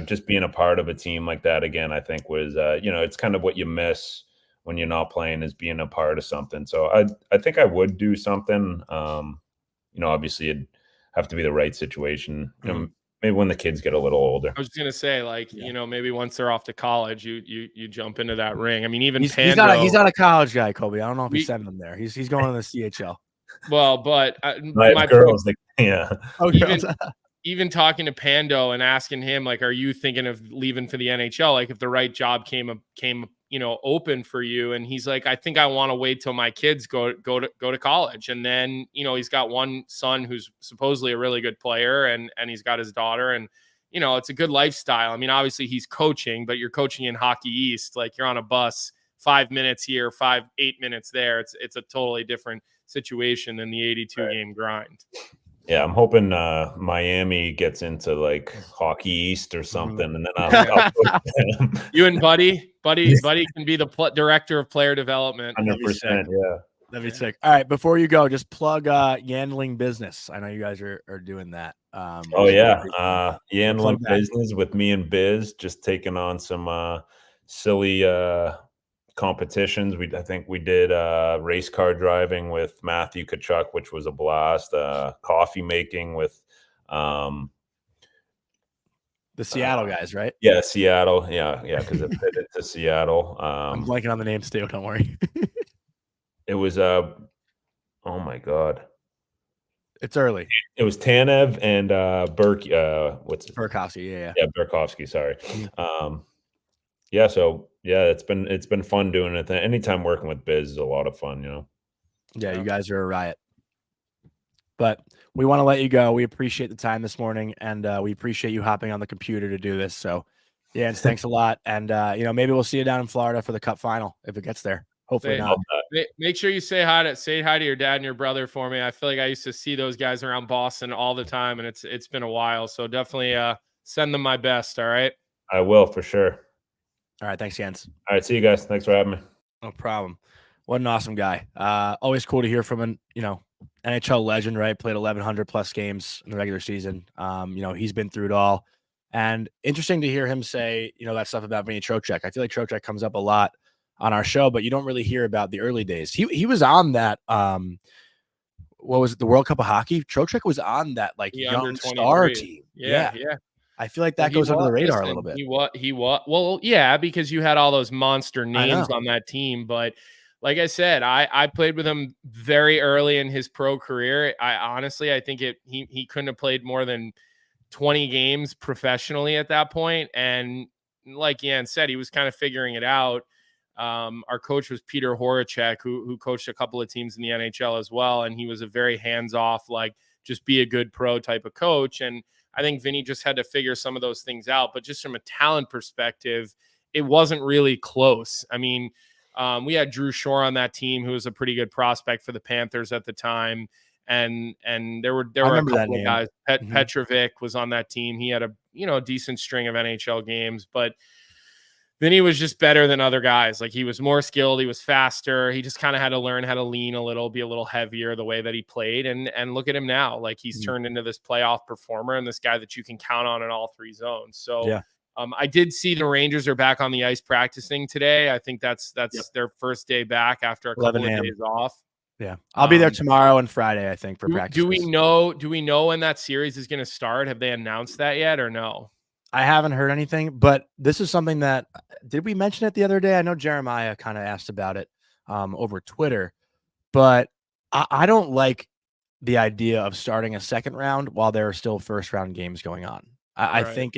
Just being a part of a team like that again, I think was, it's kind of what you miss when you're not playing, is being a part of something. So I think I would do something. Obviously it'd have to be the right situation. Maybe when the kids get a little older. I was going to say, maybe once they're off to college, you jump into that ring. I mean, even Pando, he's not a college guy, Colby. I don't know if he's sending him there. He's going to the CHL. Well, but my girls, yeah. Even talking to Pando and asking him, like, are you thinking of leaving for the NHL? Like, if the right job came open for you, and he's like, I think I want to wait till my kids go to college, and then he's got one son who's supposedly a really good player, and he's got his daughter, and it's a good lifestyle. I mean, obviously he's coaching, but you're coaching in Hockey East, like you're on a bus 5 minutes here, 8 minutes there. It's a totally different situation than the 82 game grind. Yeah, I'm hoping Miami gets into like Hockey East or something, and then I'll you and Buddy can be the director of player development. 100%, yeah. That'd be sick. All right, before you go, just plug Yandling Business. I know you guys are doing that. Yandling Business with me and Biz, just taking on some silly competitions. I think we did race car driving with Matthew Tkachuk, which was a blast. Coffee making with the Seattle guys, right? Yeah, Seattle. Yeah, because it fit into Seattle. I'm blanking on the names too. Don't worry. It was oh my god, it's early. It was Tanev and Burke. What's it? Burakovsky? Yeah, Burakovsky. Sorry. So it's been fun doing it. Anytime working with Biz is a lot of fun, Yeah, you guys are a riot. But we want to let you go. We appreciate the time this morning, and we appreciate you hopping on the computer to do this. So, yeah, thanks a lot. And maybe we'll see you down in Florida for the Cup final if it gets there. Hopefully not. Make sure you say hi to your dad and your brother for me. I feel like I used to see those guys around Boston all the time, and it's been a while. So definitely send them my best. All right. I will, for sure. All right. Thanks, Jens. All right. See you guys. Thanks for having me. No problem. What an awesome guy. Always cool to hear from an NHL legend, right? Played 1,100 plus games in the regular season. He's been through it all. And interesting to hear him say, that stuff about Vinnie Trocheck. I feel like Trocheck comes up a lot on our show, but you don't really hear about the early days. He was on that what was it, the World Cup of Hockey? Trocheck was on that like The young star under-23. team. Yeah. I feel like that goes under the radar a little bit. He was. Well, yeah, because you had all those monster names on that team. But like I said, I played with him very early in his pro career. I think he couldn't have played more than 20 games professionally at that point. And like Yan said, he was kind of figuring it out. Our coach was Peter Horacek, who coached a couple of teams in the NHL as well. And he was a very hands-off, like just be a good pro type of coach. And I think Vinnie just had to figure some of those things out. But just from a talent perspective, it wasn't really close. I mean, we had Drew Shore on that team, who was a pretty good prospect for the Panthers at the time. And there were a couple of guys. Petrovic was on that team. He had a decent string of NHL games, but Vinnie was just better than other guys. Like, he was more skilled. He was faster. He just kind of had to learn how to lean a little, be a little heavier the way that he played. And look at him now. Like, he's turned into this playoff performer and this guy that you can count on in all three zones. So I did see the Rangers are back on the ice practicing today. I think that's their first day back after a couple of days off. Yeah. I'll be there tomorrow and Friday, I think, for practice. Do we know when that series is going to start? Have they announced that yet or no? I haven't heard anything, but this is something that did we mention it the other day? I know Jeremiah kind of asked about it over Twitter, but I don't like the idea of starting a second round while there are still first round games going on. I think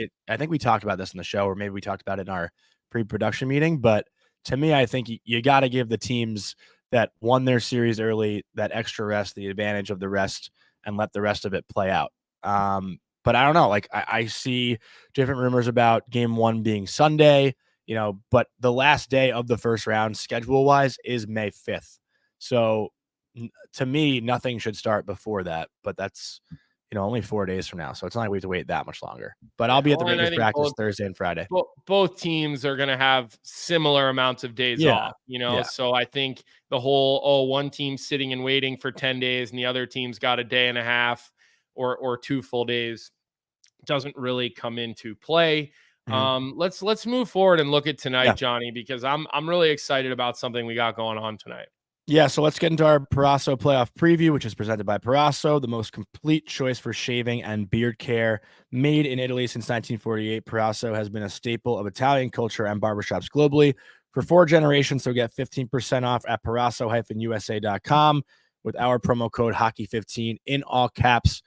we talked about this in the show, or maybe we talked about it in our pre-production meeting, but to me, I think you got to give the teams that won their series early that extra rest, the advantage of the rest, and let the rest of it play out. But I don't know. Like, I see different rumors about game one being Sunday, but the last day of the first round schedule wise is May 5th. So to me, nothing should start before that, but that's, only 4 days from now. So it's not like we have to wait that much longer, but I'll be at the Rangers practice Thursday and Friday. Both teams are going to have similar amounts of days off, So I think the whole, one team's sitting and waiting for 10 days and the other team's got a day and a half or 2 full days doesn't really come into play. Let's move forward and look at tonight, Jonny, because I'm really excited about something we got going on tonight. Yeah, so let's get into our Parasso playoff preview, which is presented by Parasso, the most complete choice for shaving and beard care. Made in Italy since 1948, Parasso has been a staple of Italian culture and barbershops globally for 4 generations. So get 15% off at parasso-usa.com with our promo code Hockey15 in all caps.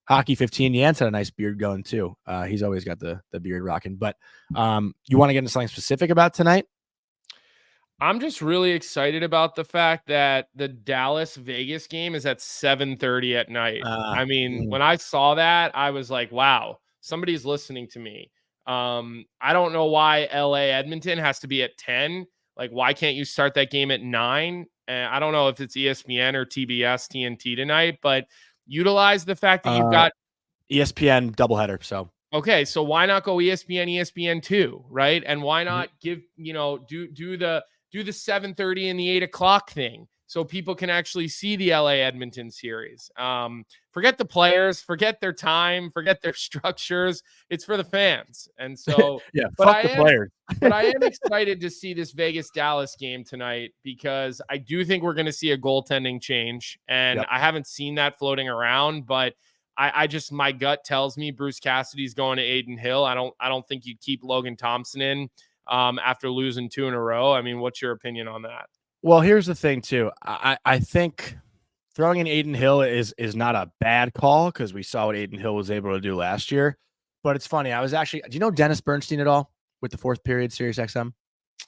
Hockey15. Yance had a nice beard going too. He's always got the beard rocking. But you want to get into something specific about tonight? I'm just really excited about the fact that the Dallas-Vegas game is at 7:30 at night. When I saw that, I was like, wow, somebody's listening to me. I don't know why LA-Edmonton has to be at 10. Like, why can't you start that game at 9? I don't know if it's ESPN or TBS, TNT tonight, but utilize the fact that you've got ESPN doubleheader. So okay, so why not go ESPN2, right? And why not give do the 7:30 and the 8 o'clock thing so people can actually see the LA Edmonton series. Forget the players, forget their time, forget their structures. It's for the fans. And so fuck the players. But I am excited to see this Vegas Dallas game tonight because I do think we're going to see a goaltending change. And I haven't seen that floating around, but I just, my gut tells me Bruce Cassidy's going to Adin Hill. I don't think you'd keep Logan Thompson in after losing 2 in a row. I mean, what's your opinion on that? Well, here's the thing too. I think throwing in Adin Hill is not a bad call because we saw what Adin Hill was able to do last year. But it's funny. Do you know Dennis Bernstein at all with the Fourth Period Sirius XM?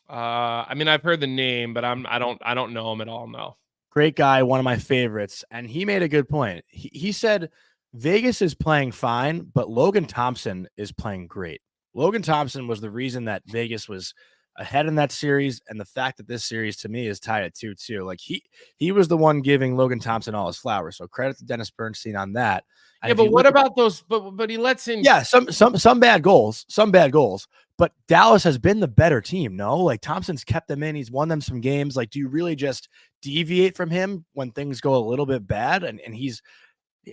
I've heard the name, but I don't know him at all. No. Great guy, one of my favorites, and he made a good point. He said Vegas is playing fine, but Logan Thompson is playing great. Logan Thompson was the reason that Vegas was ahead in that series, and the fact that this series to me is tied at 2-2. Like he was the one giving Logan Thompson all his flowers. So credit to Dennis Bernstein on that. And but what about those? But he lets in some bad goals, But Dallas has been the better team. No, like Thompson's kept them in. He's won them some games. Like, do you really just deviate from him when things go a little bit bad? And he's,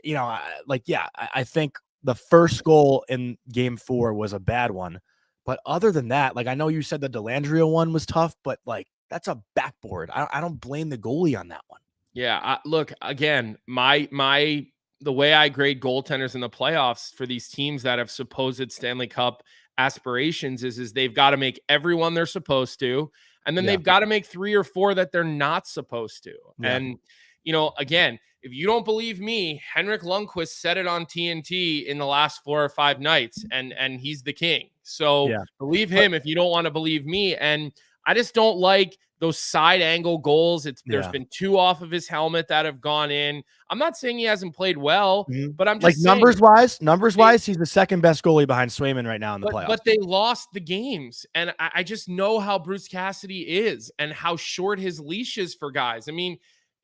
I think the first goal in game 4 was a bad one. But other than that, like, I know you said the Delandria one was tough, but like, that's a backboard. I don't blame the goalie on that one. Yeah, look, again, the way I grade goaltenders in the playoffs for these teams that have supposed Stanley Cup aspirations is they've got to make everyone they're supposed to, and then they've got to make 3 or 4 that they're not supposed to. Yeah. And again, if you don't believe me, Henrik Lundqvist said it on TNT in the last 4 or 5 nights, and he's the king. So believe him if you don't want to believe me. And I just don't like those side angle goals. There's been 2 off of his helmet that have gone in. I'm not saying he hasn't played well, but I'm just saying, numbers wise, he's the second best goalie behind Swayman right now in the playoffs. But they lost the games, and I just know how Bruce Cassidy is and how short his leash is for guys. I mean,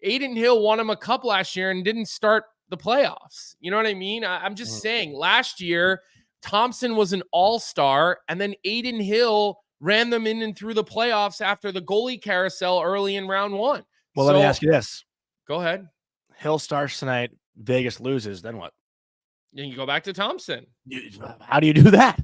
Adin Hill won him a cup last year and didn't start the playoffs. You know what I mean? I'm just saying, last year Thompson was an all-star, and then Adin Hill ran them in and through the playoffs after the goalie carousel early in round 1. Well, let me ask you this. Go ahead. Hill starts tonight, Vegas loses, then what? Then you go back to Thompson. How do you do that?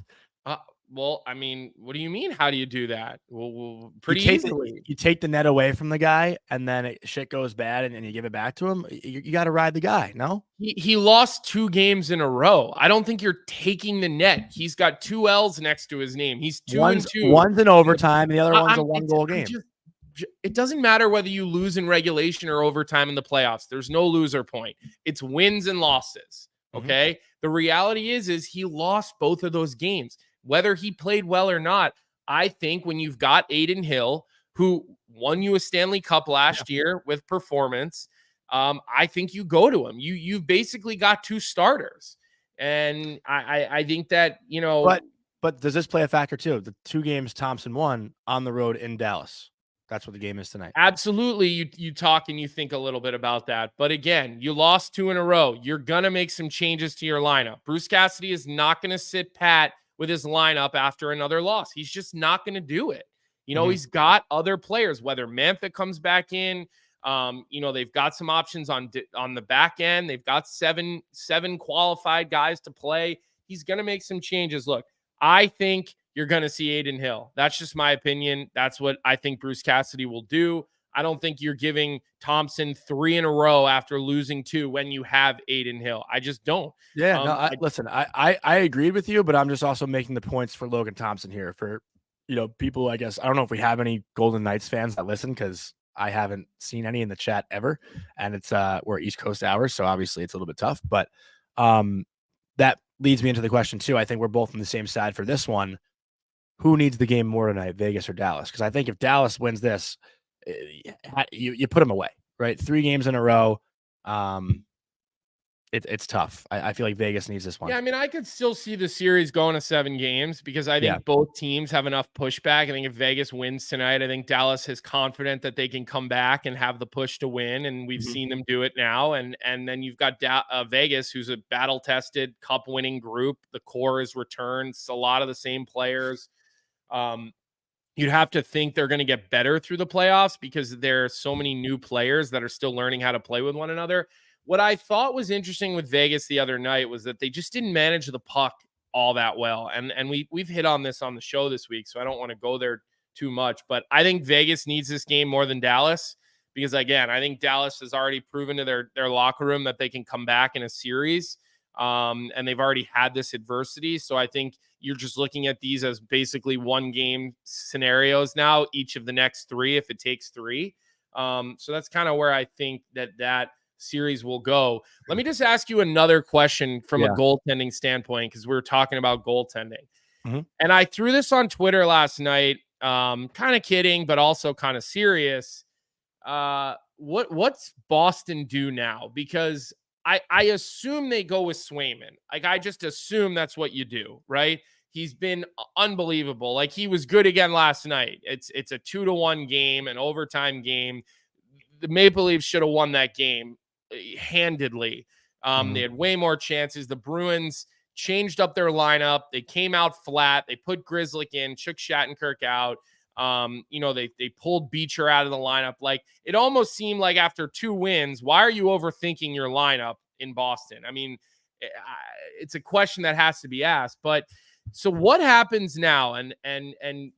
Well, I mean, what do you mean? How do you do that? Well, pretty easily. You take the net away from the guy, and then shit goes bad, and you give it back to him. You got to ride the guy, no? He lost 2 games in a row. I don't think you're taking the net. He's got 2 L's next to his name. He's 2-2. One's in overtime, and the other one's a 1-goal game. It doesn't matter whether you lose in regulation or overtime in the playoffs. There's no loser point. It's wins and losses, okay? The reality is he lost both of those games. Whether he played well or not, I think when you've got Adin Hill, who won you a Stanley Cup last year with performance, I think you go to him. You've basically got 2 starters. And I think that, But does this play a factor too? The 2 games Thompson won on the road in Dallas. That's what the game is tonight. Absolutely. You talk and you think a little bit about that. But again, you lost 2 in a row. You're going to make some changes to your lineup. Bruce Cassidy is not going to sit pat with his lineup after another loss. He's just not going to do it. He's got other players, whether Mantha comes back in, they've got some options on the back end. They've got seven qualified guys to play. He's going to make some changes. Look, I think you're going to see Adin Hill. That's just my opinion. That's what I think Bruce Cassidy will do. I don't think you're giving Thompson 3 in a row after losing 2 when you have Adin Hill. I just don't. Yeah, listen, I agreed with you, but I'm just also making the points for Logan Thompson here for, people, I guess. I don't know if we have any Golden Knights fans that listen, because I haven't seen any in the chat ever. And it's we're East Coast hours, so obviously it's a little bit tough. But that leads me into the question too. I think we're both on the same side for this one. Who needs the game more tonight, Vegas or Dallas? Because I think if Dallas wins this, you put them away, right? 3 games in a row. It's tough. I feel like Vegas needs this one. Yeah, I mean, I could still see the series going to 7 games because I think both teams have enough pushback. I think if Vegas wins tonight, I think Dallas is confident that they can come back and have the push to win, and we've seen them do it now. And then you've got Vegas, who's a battle-tested, cup-winning group. The core is returned. It's a lot of the same players. You'd have to think they're going to get better through the playoffs because there are so many new players that are still learning how to play with one another. What I thought was interesting with Vegas the other night was that they just didn't manage the puck all that well. And we've hit on this on the show this week, so I don't want to go there too much. But I think Vegas needs this game more than Dallas because, again, I think Dallas has already proven to their locker room that they can come back in a series. And they've already had this adversity. So I think you're just looking at these as basically 1-game scenarios now, each of the next 3, if it takes 3. So that's kind of where I think that series will go. Let me just ask you another question from a goaltending standpoint, because we were talking about goaltending. And I threw this on Twitter last night, kind of kidding, but also kind of serious. What's Boston do now? Because I assume they go with Swayman. Like, I just assume that's what you do, right? He's been unbelievable. Like, he was good again last night. It's a 2-1 game, an overtime game. The Maple Leafs should have won that game handedly. They had way more chances. The Bruins changed up their lineup. They came out flat. They put Grzelcyk in, took Shattenkirk out. They pulled Beecher out of the lineup. Like, it almost seemed like after 2 wins, why are you overthinking your lineup in Boston? I mean, it's a question that has to be asked. But so what happens now? And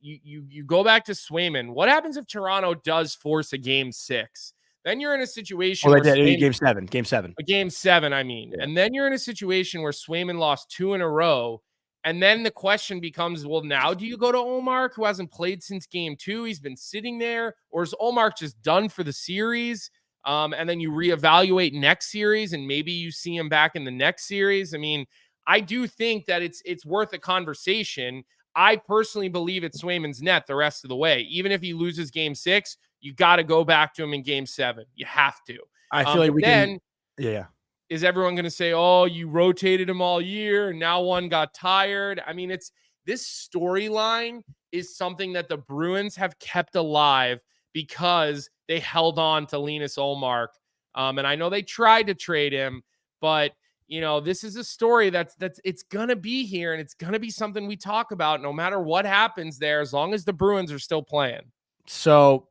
you go back to Swayman. What happens if Toronto does force a game 6? Then you're in a situation Well, they where did game 7. Game 7. Game 7, I mean. Yeah. And then you're in a situation where Swayman lost 2 in a row. And then the question becomes, well, now do you go to Omar, who hasn't played since game 2? He's been sitting there. Or is Omar just done for the series? And then you reevaluate next series, and maybe you see him back in the next series. I mean, I do think that it's worth a conversation. I personally believe it's Swayman's net the rest of the way. Even if he loses game 6, you got to go back to him in game 7. You have to. I feel like we then, can. Yeah. Is everyone going to say, oh, you rotated him all year and now one got tired? I mean, this storyline is something that the Bruins have kept alive because they held on to Linus Ullmark. And I know they tried to trade him, but this is a story that's it's going to be here, and it's going to be something we talk about no matter what happens there, as long as the Bruins are still playing. So,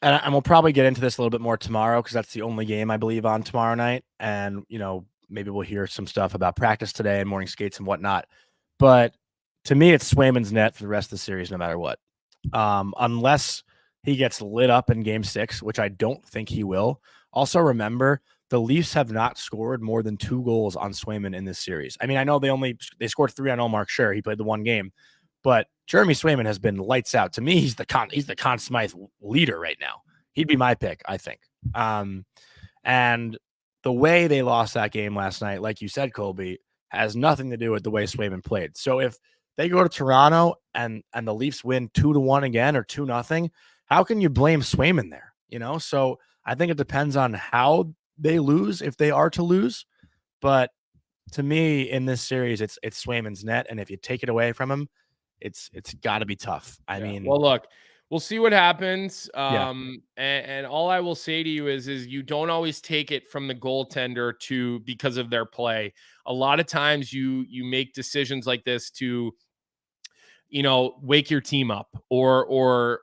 and we'll probably get into this a little bit more tomorrow, because that's the only game I believe on tomorrow night. And, maybe we'll hear some stuff about practice today and morning skates and whatnot. But to me, it's Swayman's net for the rest of the series, no matter what. Unless he gets lit up in game 6, which I don't think he will. Also, remember, the Leafs have not scored more than 2 goals on Swayman in this series. I mean, I know they scored 3 on Ullmark. Sure, he played the one game, but Jeremy Swayman has been lights out. To me, he's the Conn Smythe leader right now. He'd be my pick, I think. And the way they lost that game last night, like you said, Colby, has nothing to do with the way Swayman played. So if they go to Toronto and the Leafs win 2-1 again or 2-0, how can you blame Swayman there? So I think it depends on how they lose, if they are to lose. But to me, in this series, it's Swayman's net, and if you take it away from him, it's got to be tough. I mean, well, look, we'll see what happens. And all I will say to you is you don't always take it from the goaltender because of their play. A lot of times you make decisions like this to, wake your team up or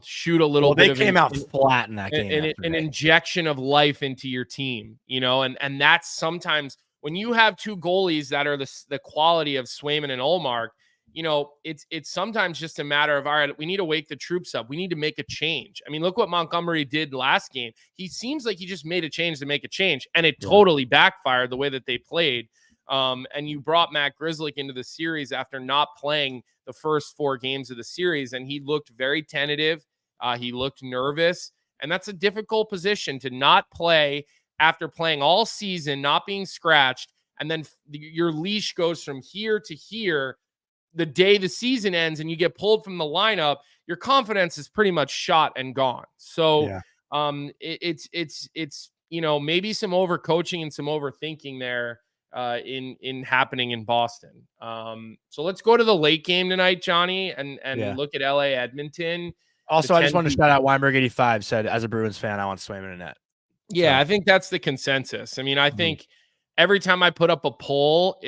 shoot a little bit. They came out flat in that game. An injection of life into your team, and that's sometimes when you have 2 goalies that are the quality of Swayman and Ullmark. It's sometimes just a matter of, all right, we need to wake the troops up. We need to make a change. I mean, look what Montgomery did last game. He seems like he just made a change to make a change, and it totally backfired the way that they played. And you brought Matt Grzelcyk into the series after not playing the first 4 games of the series, and he looked very tentative. He looked nervous, and that's a difficult position to not play after playing all season, not being scratched, and then your leash goes from here to here. The day the season ends and you get pulled from the lineup, your confidence is pretty much shot and gone. So it's maybe some overcoaching and some overthinking there in happening in Boston. So let's go to the late game tonight, Johnny, and look at LA Edmonton. Also, I just want to shout out Weinberg 85 said, as a Bruins fan, I want Swayman in net. Yeah, I think that's the consensus. I mean, I think every time I put up a poll,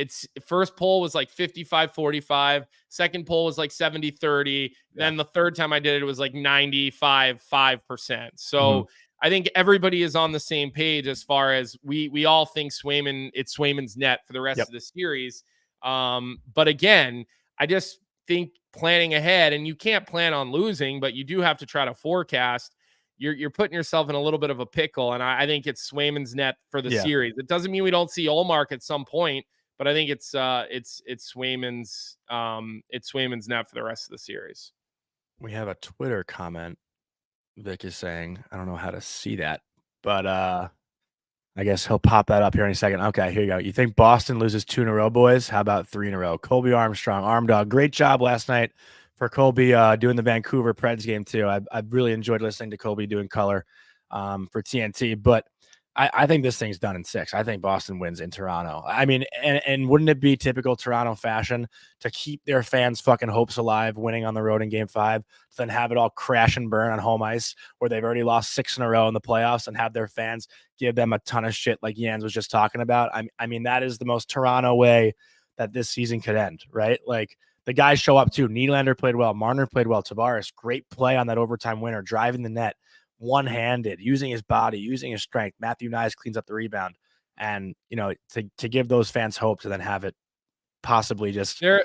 first poll was like 55-45. Second poll was like 70-30. Then the third time I did it was like 95-5%. So I think everybody is on the same page as far as we all think it's Swayman's net for the rest of the series. But again, I just think planning ahead, and you can't plan on losing, but you do have to try to forecast. You're putting yourself in a little bit of a pickle, and I think it's Swayman's net for the series. It doesn't mean we don't see Ullmark at some point, but I think it's Swayman's net for the rest of the series. We have a Twitter comment. Vic is saying, I don't know how to see that, but I guess he'll pop that up here in a second. Okay, here you go. You think Boston loses 2 in a row, boys? How about 3 in a row? Colby Armstrong, Arm Dog. Great job last night for Colby doing the Vancouver Preds game too. I really enjoyed listening to Colby doing color for TNT, but I think this thing's done in 6. I think Boston wins in Toronto. I mean, and wouldn't it be typical Toronto fashion to keep their fans' fucking hopes alive, winning on the road in game 5, to then have it all crash and burn on home ice where they've already lost 6 in a row in the playoffs, and have their fans give them a ton of shit like Jans was just talking about? I mean, that is the most Toronto way that this season could end, right? Like, the guys show up too. Nylander played well. Marner played well. Tavares, great play on that overtime winner, driving the net, one-handed, using his body, using his strength. Matthew Knies cleans up the rebound. And, to give those fans hope to then have it possibly just... Their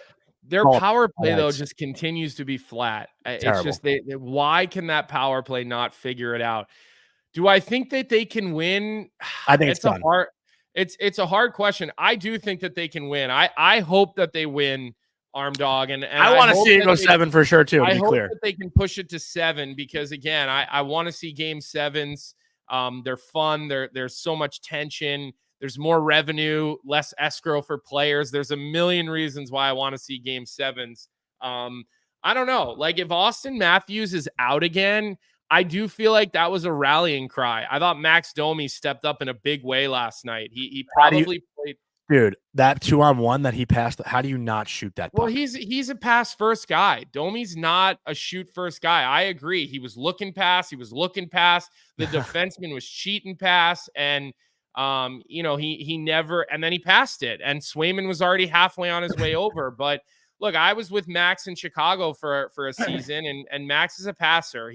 power play, though, just continues to be flat. Terrible. It's just, why can that power play not figure it out? Do I think that they can win? I think it's a done. hard. It's a hard question. I do think that they can win. I hope that they win, Arm Dog, and I want to see it go 7 for sure too. To be clear, that they can push it to 7 because again, I want to see game 7s. They're fun. There's so much tension. There's more revenue, less escrow for players. There's a million reasons why I want to see game 7s. I don't know. Like if Austin Matthews is out again, I do feel like that was a rallying cry. I thought Max Domi stepped up in a big way last night. He probably played. Dude, that 2-on-1 that he passed, how do you not shoot that puck? Well, he's a pass first guy. Domi's not a shoot first guy. I agree. He was looking past. The defenseman was cheating pass, and he never. And then he passed it, and Swayman was already halfway on his way over. But look, I was with Max in Chicago for a season, and Max is a passer.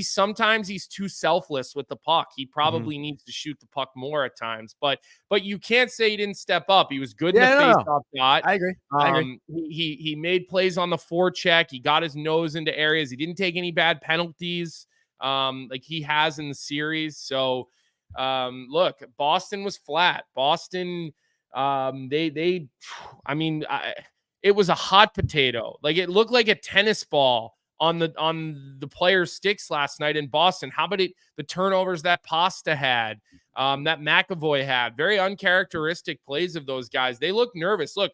Sometimes he's too selfless with the puck. He probably needs to shoot the puck more at times, but you can't say he didn't step up. He was good in the face-off shot. I agree. He made plays on the forecheck. He got his nose into areas. He didn't take any bad penalties like he has in the series. So look, Boston was flat. Boston, it was a hot potato. Like it looked like a tennis ball on the players' sticks last night in Boston. How about the turnovers that Pasta had, that McAvoy had? Very uncharacteristic plays of those guys. They look nervous. Look,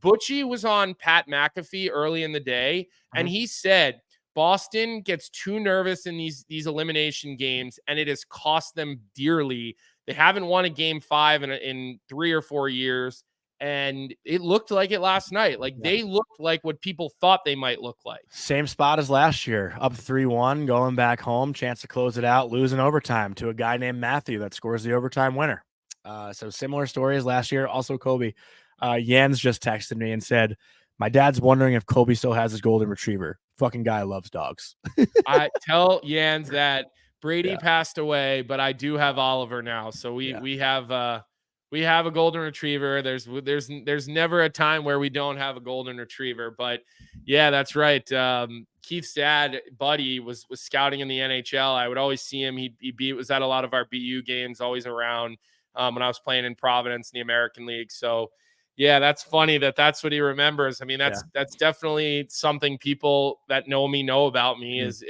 Butchie was on Pat McAfee early in the day, and he said Boston gets too nervous in these elimination games, and it has cost them dearly. They haven't won a game 5 in 3 or 4 years. And it looked like it last night. Like they looked like what people thought they might look like. Same spot as last year, up 3-1, going back home, chance to close it out, losing overtime to a guy named Matthew that scores the overtime winner. So similar story as last year. Also, Colby, Jans just texted me and said, my dad's wondering if Colby still has his golden retriever. Fucking guy loves dogs. I tell Jans that Brady passed away, but I do have Oliver now. So we have a golden retriever. There's never a time where we don't have a golden retriever, but yeah, that's right. Keith's dad, Buddy, was scouting in the NHL. I would always see him. He was at a lot of our BU games, always around when I was playing in Providence in the American League. So yeah, that's funny that's what he remembers. I mean, that's definitely something people that know me know about me is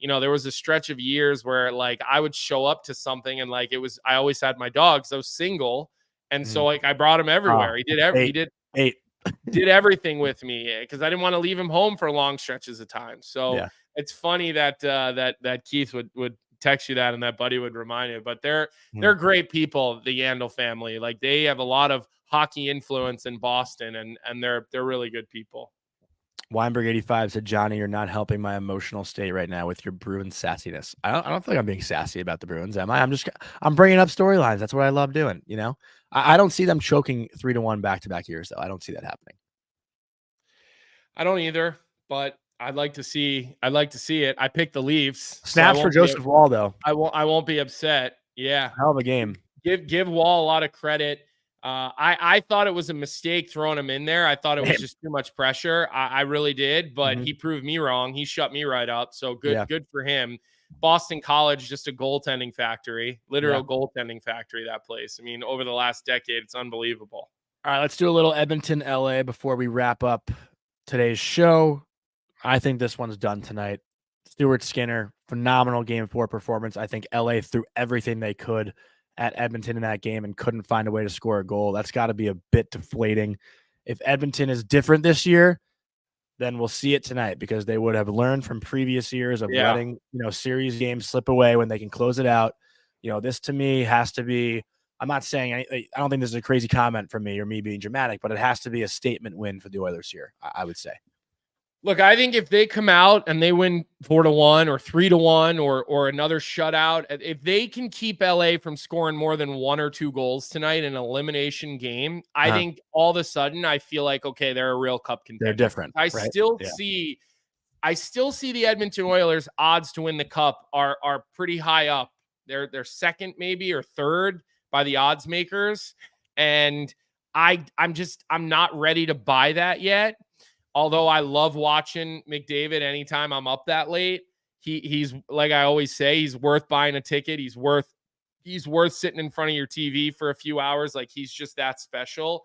there was a stretch of years where like I would show up to something and like I always had my dogs. I was single. And so like I brought him everywhere. He did everything with me because I didn't want to leave him home for long stretches of time. So it's funny that Keith would text you that and that Buddy would remind you, but they're great people, the Yandle family. Like they have a lot of hockey influence in Boston and they're really good people. Weinberg 85 said, Johnny, you're not helping my emotional state right now with your Bruins sassiness. I don't think I'm being sassy about the Bruins, am I? I'm bringing up storylines. That's what I love doing. I don't see them choking 3-1 back-to-back years, though. I don't see that happening. I don't either, but I'd like to see it. I picked the Leafs. Snaps for Joseph Wall, though. I won't be upset. Yeah. Hell of a game. Give Wall a lot of credit. I thought it was a mistake throwing him in there. I thought it was just too much pressure. I really did, but he proved me wrong. He shut me right up. So good for him. Boston College, just a goaltending factory, literal goaltending factory, that place. I mean, over the last decade, it's unbelievable. All right, let's do a little Edmonton, LA before we wrap up today's show. I think this one's done tonight. Stuart Skinner, phenomenal game 4 performance. I think LA threw everything they could at Edmonton in that game and couldn't find a way to score a goal. That's got to be a bit deflating. If Edmonton is different this year, then we'll see it tonight because they would have learned from previous years of letting, series games slip away when they can close it out. This to me has to be, I'm not saying, I don't think this is a crazy comment from me or me being dramatic, but it has to be a statement win for the Oilers here, I would say. Look, I think if they come out and they win 4-1 or 3-1 or another shutout, if they can keep LA from scoring more than 1 or 2 goals tonight in an elimination game, I think all of a sudden I feel like, okay, they're a real cup contender. They're different. I still see the Edmonton Oilers odds to win the cup are pretty high up. They're second maybe or third by the odds makers. And I'm not ready to buy that yet. Although I love watching McDavid anytime I'm up that late, he's like I always say, he's worth buying a ticket. He's worth sitting in front of your TV for a few hours. Like, he's just that special.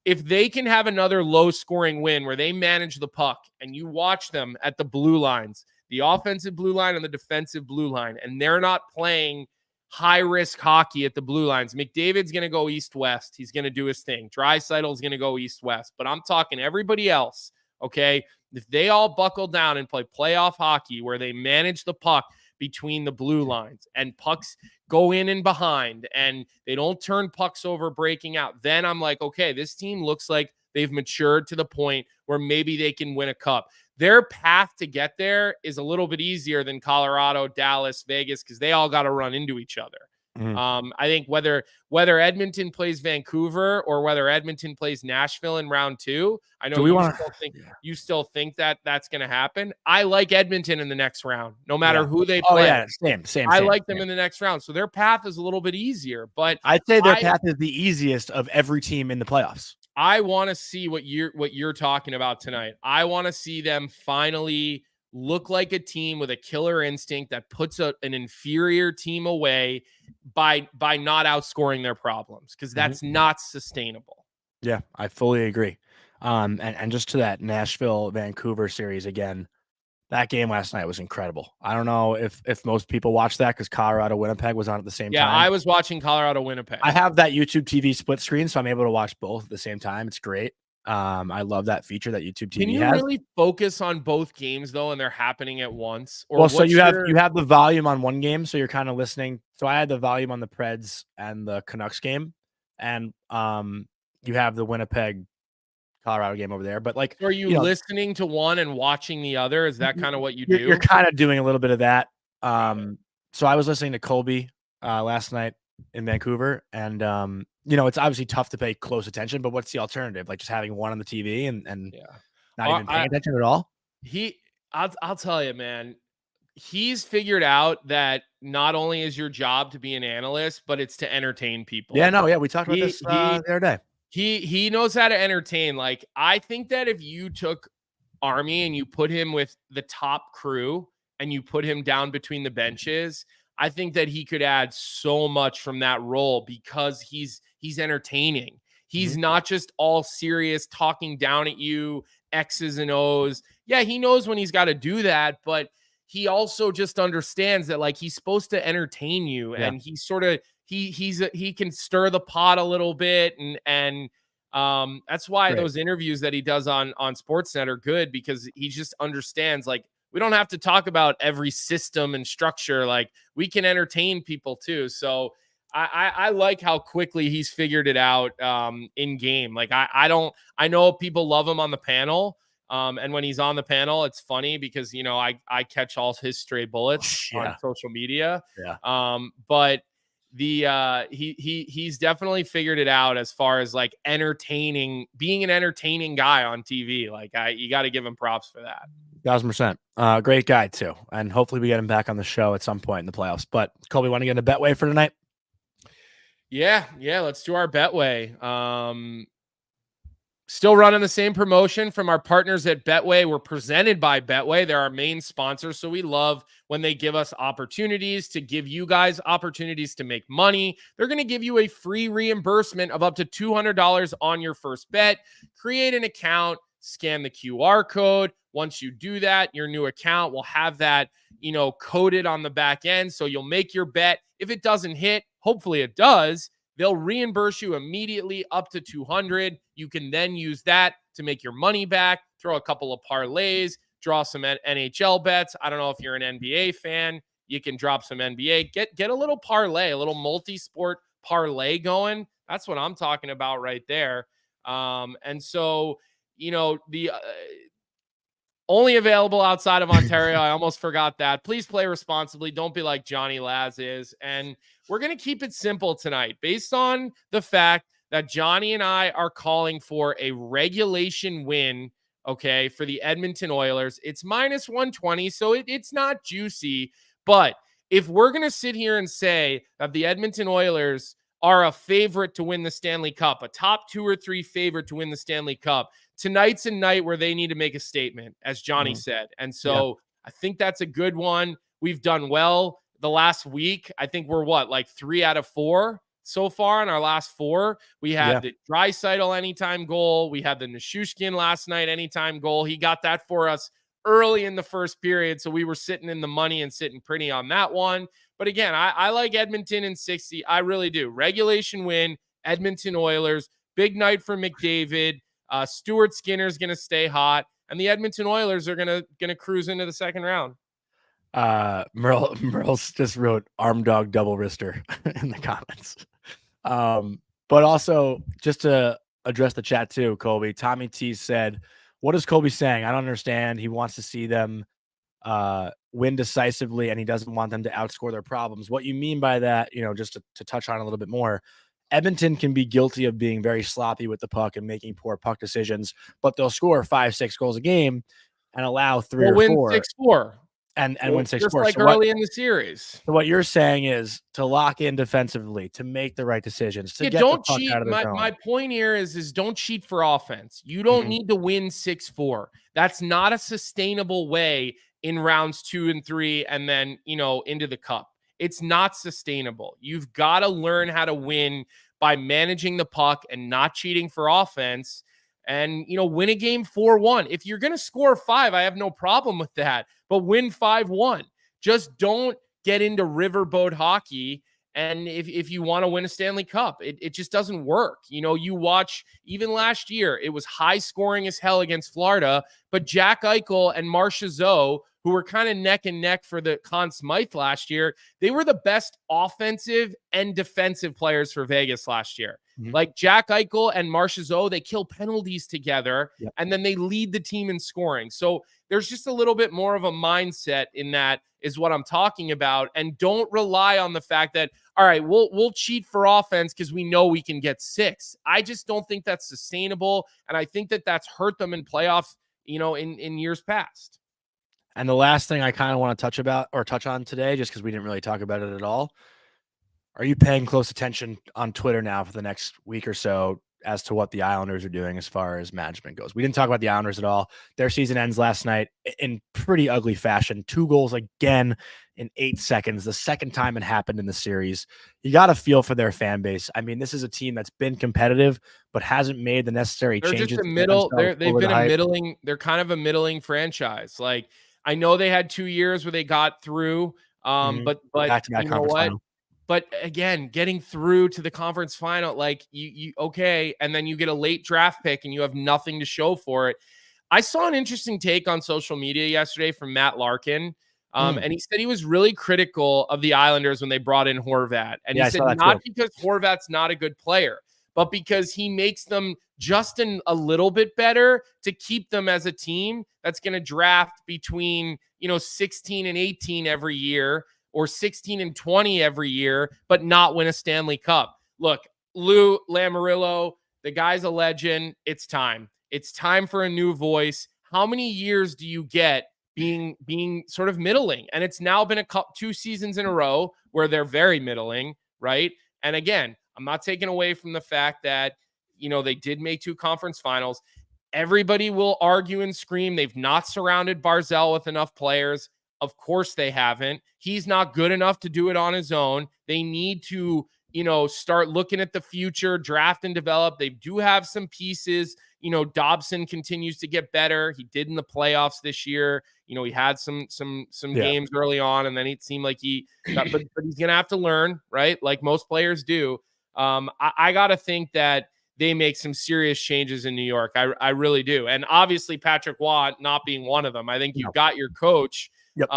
If they can have another low scoring win where they manage the puck and you watch them at the blue lines, the offensive blue line and the defensive blue line, and they're not playing high risk hockey at the blue lines. McDavid's going to go east-west. He's going to do his thing. Draisaitl's going to go east-west, but I'm talking everybody else. Okay. If they all buckle down and play playoff hockey where they manage the puck between the blue lines and pucks go in and behind and they don't turn pucks over breaking out, then I'm like, okay, this team looks like they've matured to the point where maybe they can win a cup. Their path to get there is a little bit easier than Colorado, Dallas, Vegas, because they all got to run into each other. I think whether Edmonton plays Vancouver or whether Edmonton plays Nashville in round 2, I know you still think that that's going to happen. I like Edmonton in the next round, no matter who they play. Oh yeah, same. I like them in the next round, so their path is a little bit easier. But I'd say their path is the easiest of every team in the playoffs. I want to see what you're talking about tonight. I want to see them finally look like a team with a killer instinct that puts an inferior team away by not outscoring their problems, because that's not sustainable. Yeah, I fully agree. And just to that Nashville Vancouver series again, that game last night was incredible. I don't know if most people watched that because Colorado Winnipeg was on at the same time. Yeah, I was watching Colorado Winnipeg. I have that YouTube TV split screen, so I'm able to watch both at the same time. It's great. I love that feature that YouTube TV has. Can you really focus on both games though, and they're happening at once? Or well, so you have the volume on one game, so you're kind of listening. So I had the volume on the Preds and the Canucks game, and you have the Winnipeg Colorado game over there. But like, so are you listening to one and watching the other? Is that kind of what you do? You're kind of doing a little bit of that. So I was listening to Colby last night in Vancouver, and it's obviously tough to pay close attention, but what's the alternative? Like just having one on the TV and not even paying attention at all? I'll tell you, man, he's figured out that not only is your job to be an analyst, but it's to entertain people. Yeah, we talked about this the other day. He knows how to entertain. Like, I think that if you took Army and you put him with the top crew and you put him down between the benches, I think that he could add so much from that role because he's entertaining. He's not just all serious, talking down at you, X's and O's. Yeah, he knows when he's got to do that, but he also just understands that like he's supposed to entertain you, and he sort of he can stir the pot a little bit, and that's why those interviews that he does on Sportsnet are good, because he just understands like we don't have to talk about every system and structure. Like, we can entertain people too. So I like how quickly he's figured it out in game. Like I know people love him on the panel. And when he's on the panel, it's funny because, I catch all his stray bullets on social media. Yeah. But he's definitely figured it out as far as like being an entertaining guy on TV. Like you got to give him props for that. 1,000%. Great guy too. And hopefully we get him back on the show at some point in the playoffs. But Colby, want to get into Betway for tonight? Yeah. Let's do our Betway. Still running the same promotion from our partners at Betway. We're presented by Betway. They're our main sponsor. So we love when they give us opportunities to give you guys opportunities to make money. They're going to give you a free reimbursement of up to $200 on your first bet. Create an account, scan the QR code. Once you do that, your new account will have that, coded on the back end. So you'll make your bet. If it doesn't hit, hopefully it does, they'll reimburse you immediately up to $200. You can then use that to make your money back, throw a couple of parlays, draw some NHL bets. I don't know if you're an NBA fan, you can drop some NBA, get a little parlay, a little multi-sport parlay going. That's what I'm talking about right there. And so, the only available outside of Ontario. I almost forgot that. Please play responsibly. Don't be like Jonny Laz is. And we're going to keep it simple tonight based on the fact that Jonny and I are calling for a regulation win, okay, for the Edmonton Oilers. It's minus 120, so it's not juicy. But if we're going to sit here and say that the Edmonton Oilers are a favorite to win the Stanley Cup, a top 2 or 3 favorite to win the Stanley Cup, tonight's a night where they need to make a statement, as Jonny said. And so I think that's a good one. We've done well the last week. I think we're like 3 out of 4 so far in our last 4. We had the Draisaitl anytime goal. We had the Nichushkin last night anytime goal. He got that for us early in the first period, so we were sitting in the money and sitting pretty on that one. But again, I like Edmonton in 60. I really do. Regulation win, Edmonton Oilers. Big night for McDavid. Stuart Skinner's going to stay hot, and the Edmonton Oilers are going to cruise into the second round. Merle's just wrote arm dog double wrister in the comments. But also just to address the chat too, Colby, Tommy T said, what is Colby saying? I don't understand. He wants to see them win decisively, and he doesn't want them to outscore their problems. What you mean by that, just to touch on a little bit more, Edmonton can be guilty of being very sloppy with the puck and making poor puck decisions, but they'll score 5-6 goals a game and allow 3 or 4. 6-4. And win 6-4. Just like early in the series. So what you're saying is to lock in defensively, to make the right decisions, to get don't the puck cheat. out of the zone. My point here is don't cheat for offense. You don't need to win 6-4. That's not a sustainable way in rounds 2 and 3 and then, into the cup. It's not sustainable. You've got to learn how to win by managing the puck and not cheating for offense and, win a game 4-1. If you're going to score 5, I have no problem with that, but win 5-1. Just don't get into riverboat hockey. And if you want to win a Stanley Cup, it just doesn't work. You watch, even last year, it was high scoring as hell against Florida, but Jack Eichel and Marchessault, who were kind of neck and neck for the Conn Smythe last year, they were the best offensive and defensive players for Vegas last year. Like Jack Eichel and Marchessault, they kill penalties together, and then they lead the team in scoring. So there's just a little bit more of a mindset in that is what I'm talking about. And don't rely on the fact that, all right, we'll cheat for offense because we know we can get 6. I just don't think that's sustainable. And I think that that's hurt them in playoffs, in years past. And the last thing I kind of want to touch on today, just because we didn't really talk about it at all. Are you paying close attention on Twitter now for the next week or so as to what the Islanders are doing as far as management goes? We didn't talk about the Islanders at all. Their season ends last night in pretty ugly fashion. 2 goals again in 8 seconds. The second time it happened in the series. You got to feel for their fan base. I mean, this is a team that's been competitive, but hasn't made the necessary changes. They're just a middle. They've been a middling. They're kind of a middling franchise. Like, I know they had 2 years where they got through, but back-to-back you know what? final. But again, getting through to the conference final, like you okay, and then you get a late draft pick and you have nothing to show for it. I saw an interesting take on social media yesterday from Matt Larkin, and he said he was really critical of the Islanders when they brought in Horvat. And he said not because Horvat's not a good player, but because he makes them just a little bit better to keep them as a team that's going to draft between 16 and 18 every year, or 16 and 20 every year, but not win a Stanley Cup. Look, Lou Lamoriello, the guy's a legend. It's time. It's time for a new voice. How many years do you get being sort of middling? And it's now been 2 seasons in a row where they're very middling, right? And again, I'm not taking away from the fact that, they did make 2 conference finals. Everybody will argue and scream they've not surrounded Barzal with enough players. Of course they haven't. He's not good enough to do it on his own. They need to, start looking at the future, draft and develop. They do have some pieces. Dobson continues to get better. He did in the playoffs this year. He had some games early on, and then it seemed like he got, but he's going to have to learn, right? Like most players do. I got to think that they make some serious changes in New York. I really do. And obviously Patrick Waugh not being one of them. I think you've got your coach. Yep.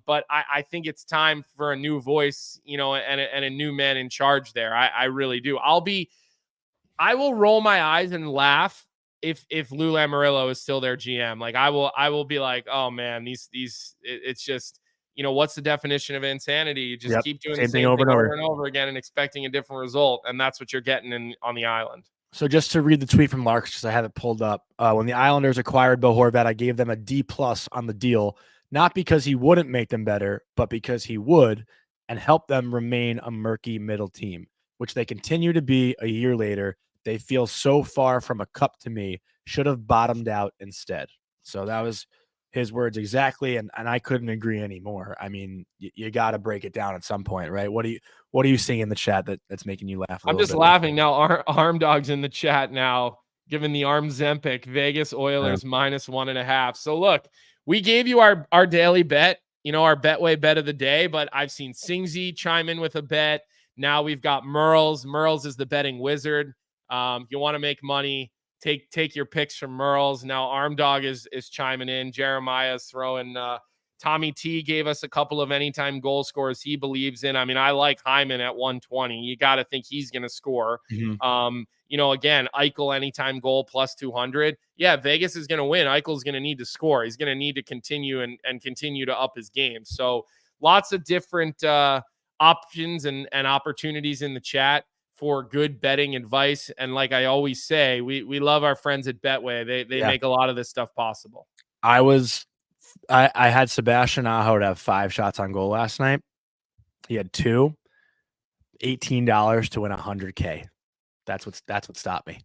But I think it's time for a new voice, and a new man in charge there. I really do. I will roll my eyes and laugh if Lou Lamoriello is still their GM. Like I will be like, oh man, it's just, what's the definition of insanity? You just keep doing the same thing over and over again and expecting a different result. And that's what you're getting on the island. So just to read the tweet from Larks, because I have it pulled up. When the Islanders acquired Bo Horvat, I gave them a D+ on the deal. Not because he wouldn't make them better, but because he would and help them remain a murky middle team, which they continue to be a year later. They feel so far from a cup to me, should have bottomed out instead. So that was his words exactly, and I couldn't agree anymore. I mean, you got to break it down at some point, right? What are you seeing in the chat that's making you laugh? I'm just laughing now. Arm Dog's in the chat now, giving the Arm Zempic Vegas Oilers -1.5. So look, we gave you our daily bet, our Betway bet of the day, but I've seen Singsy chime in with a bet. Now we've got Merles. Merles is the betting wizard. You want to make money, take your picks from Merles. Now Arm Dog is chiming in. Jeremiah's throwing. Tommy T gave us a couple of anytime goal scorers he believes in. I mean, I like Hyman at 120. You got to think he's going to score. Again, Eichel anytime goal +200. Yeah, Vegas is going to win. Eichel's going to need to score. He's going to need to continue and continue to up his game. So lots of different options and opportunities in the chat for good betting advice. And like I always say, we love our friends at Betway. They make a lot of this stuff possible. I had Sebastian Aho to have 5 shots on goal last night. He had 2, $18 to win $100K. That's what stopped me.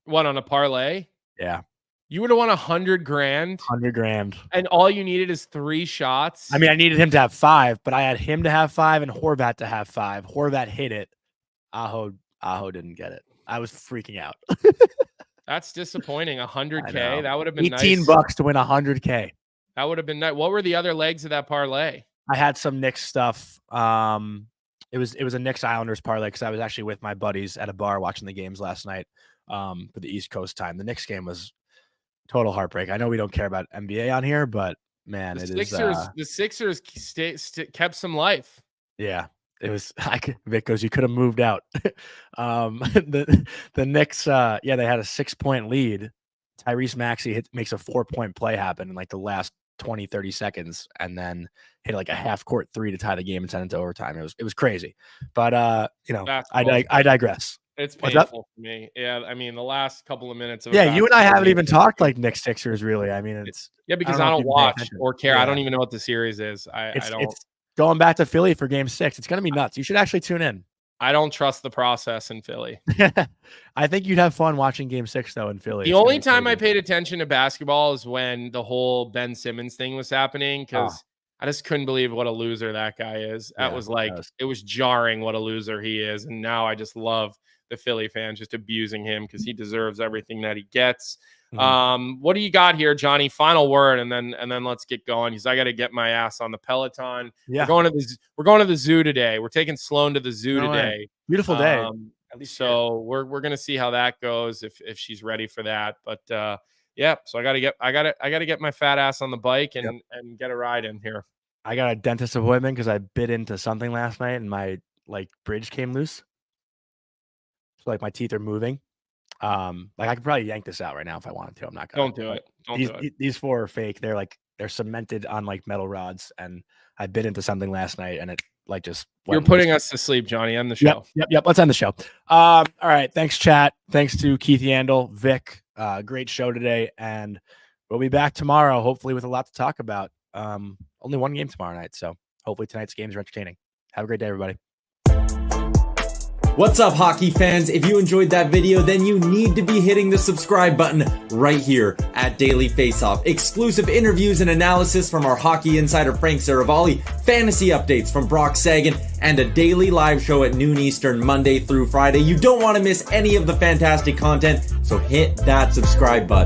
What, on a parlay? Yeah. You would have won $100,000. $100,000. And all you needed is 3 shots. I mean, I needed him to have 5, but I had him to have 5 and Horvat to have 5. Horvat hit it. Aho didn't get it. I was freaking out. That's disappointing. $100K. That would have been $18 nice. to win $100K. That would have been nice. What were the other legs of that parlay? I had some Knicks stuff. It was a Knicks Islanders parlay because I was actually with my buddies at a bar watching the games last night for the East Coast time. The Knicks game was total heartbreak. I know we don't care about NBA on here, but man, the Sixers kept some life. Yeah, it was. Vic goes, you could have moved out. The Knicks, they had a 6-point lead. Tyrese Maxey makes a 4-point play happen in like the last 20-30 seconds, and then hit like a half-court 3 to tie the game and send it to overtime. It was crazy, but I digress. It's painful for me. Yeah, I mean the last couple of minutes. You and I haven't even talked like Knicks Sixers really. I mean, it's because I don't watch or care. Yeah. I don't even know what the series is. I don't. It's going back to Philly for Game 6. It's going to be nuts. You should actually tune in. I don't trust the process in Philly. I think you'd have fun watching Game 6 though in Philly. The only time I paid attention to basketball is when the whole Ben Simmons thing was happening because I just couldn't believe what a loser that guy is. That was like it was jarring what a loser he is, and now I just love the Philly fans just abusing him because he deserves everything that he gets. What do you got here, Johnny? Final word, and then let's get going because I got to get my ass on the Peloton. Yeah. We're going to the zoo today. We're taking Sloan to the zoo today. Beautiful day. So we're gonna see how that goes if she's ready for that. But so I gotta get my fat ass on the bike and get a ride in here. I got a dentist appointment because I bit into something last night and my bridge came loose. So my teeth are moving. I could probably yank this out right now if I wanted to. I'm not gonna. Don't do it. These 4 are fake. They're cemented on metal rods, and I bit into something last night, and it just. You're putting us to sleep, Johnny. End the show. Yep. Let's end the show. All right. Thanks, chat. Thanks to Keith Yandle, Vic. Great show today, and we'll be back tomorrow, hopefully with a lot to talk about. Only 1 game tomorrow night, so hopefully tonight's games are entertaining. Have a great day, everybody. What's up, hockey fans? If you enjoyed that video, then you need to be hitting the subscribe button right here at Daily Faceoff. Exclusive interviews and analysis from our hockey insider Frank Saravalli, fantasy updates from Brock Sagan, and a daily live show at noon Eastern, Monday through Friday. You don't want to miss any of the fantastic content, so hit that subscribe button.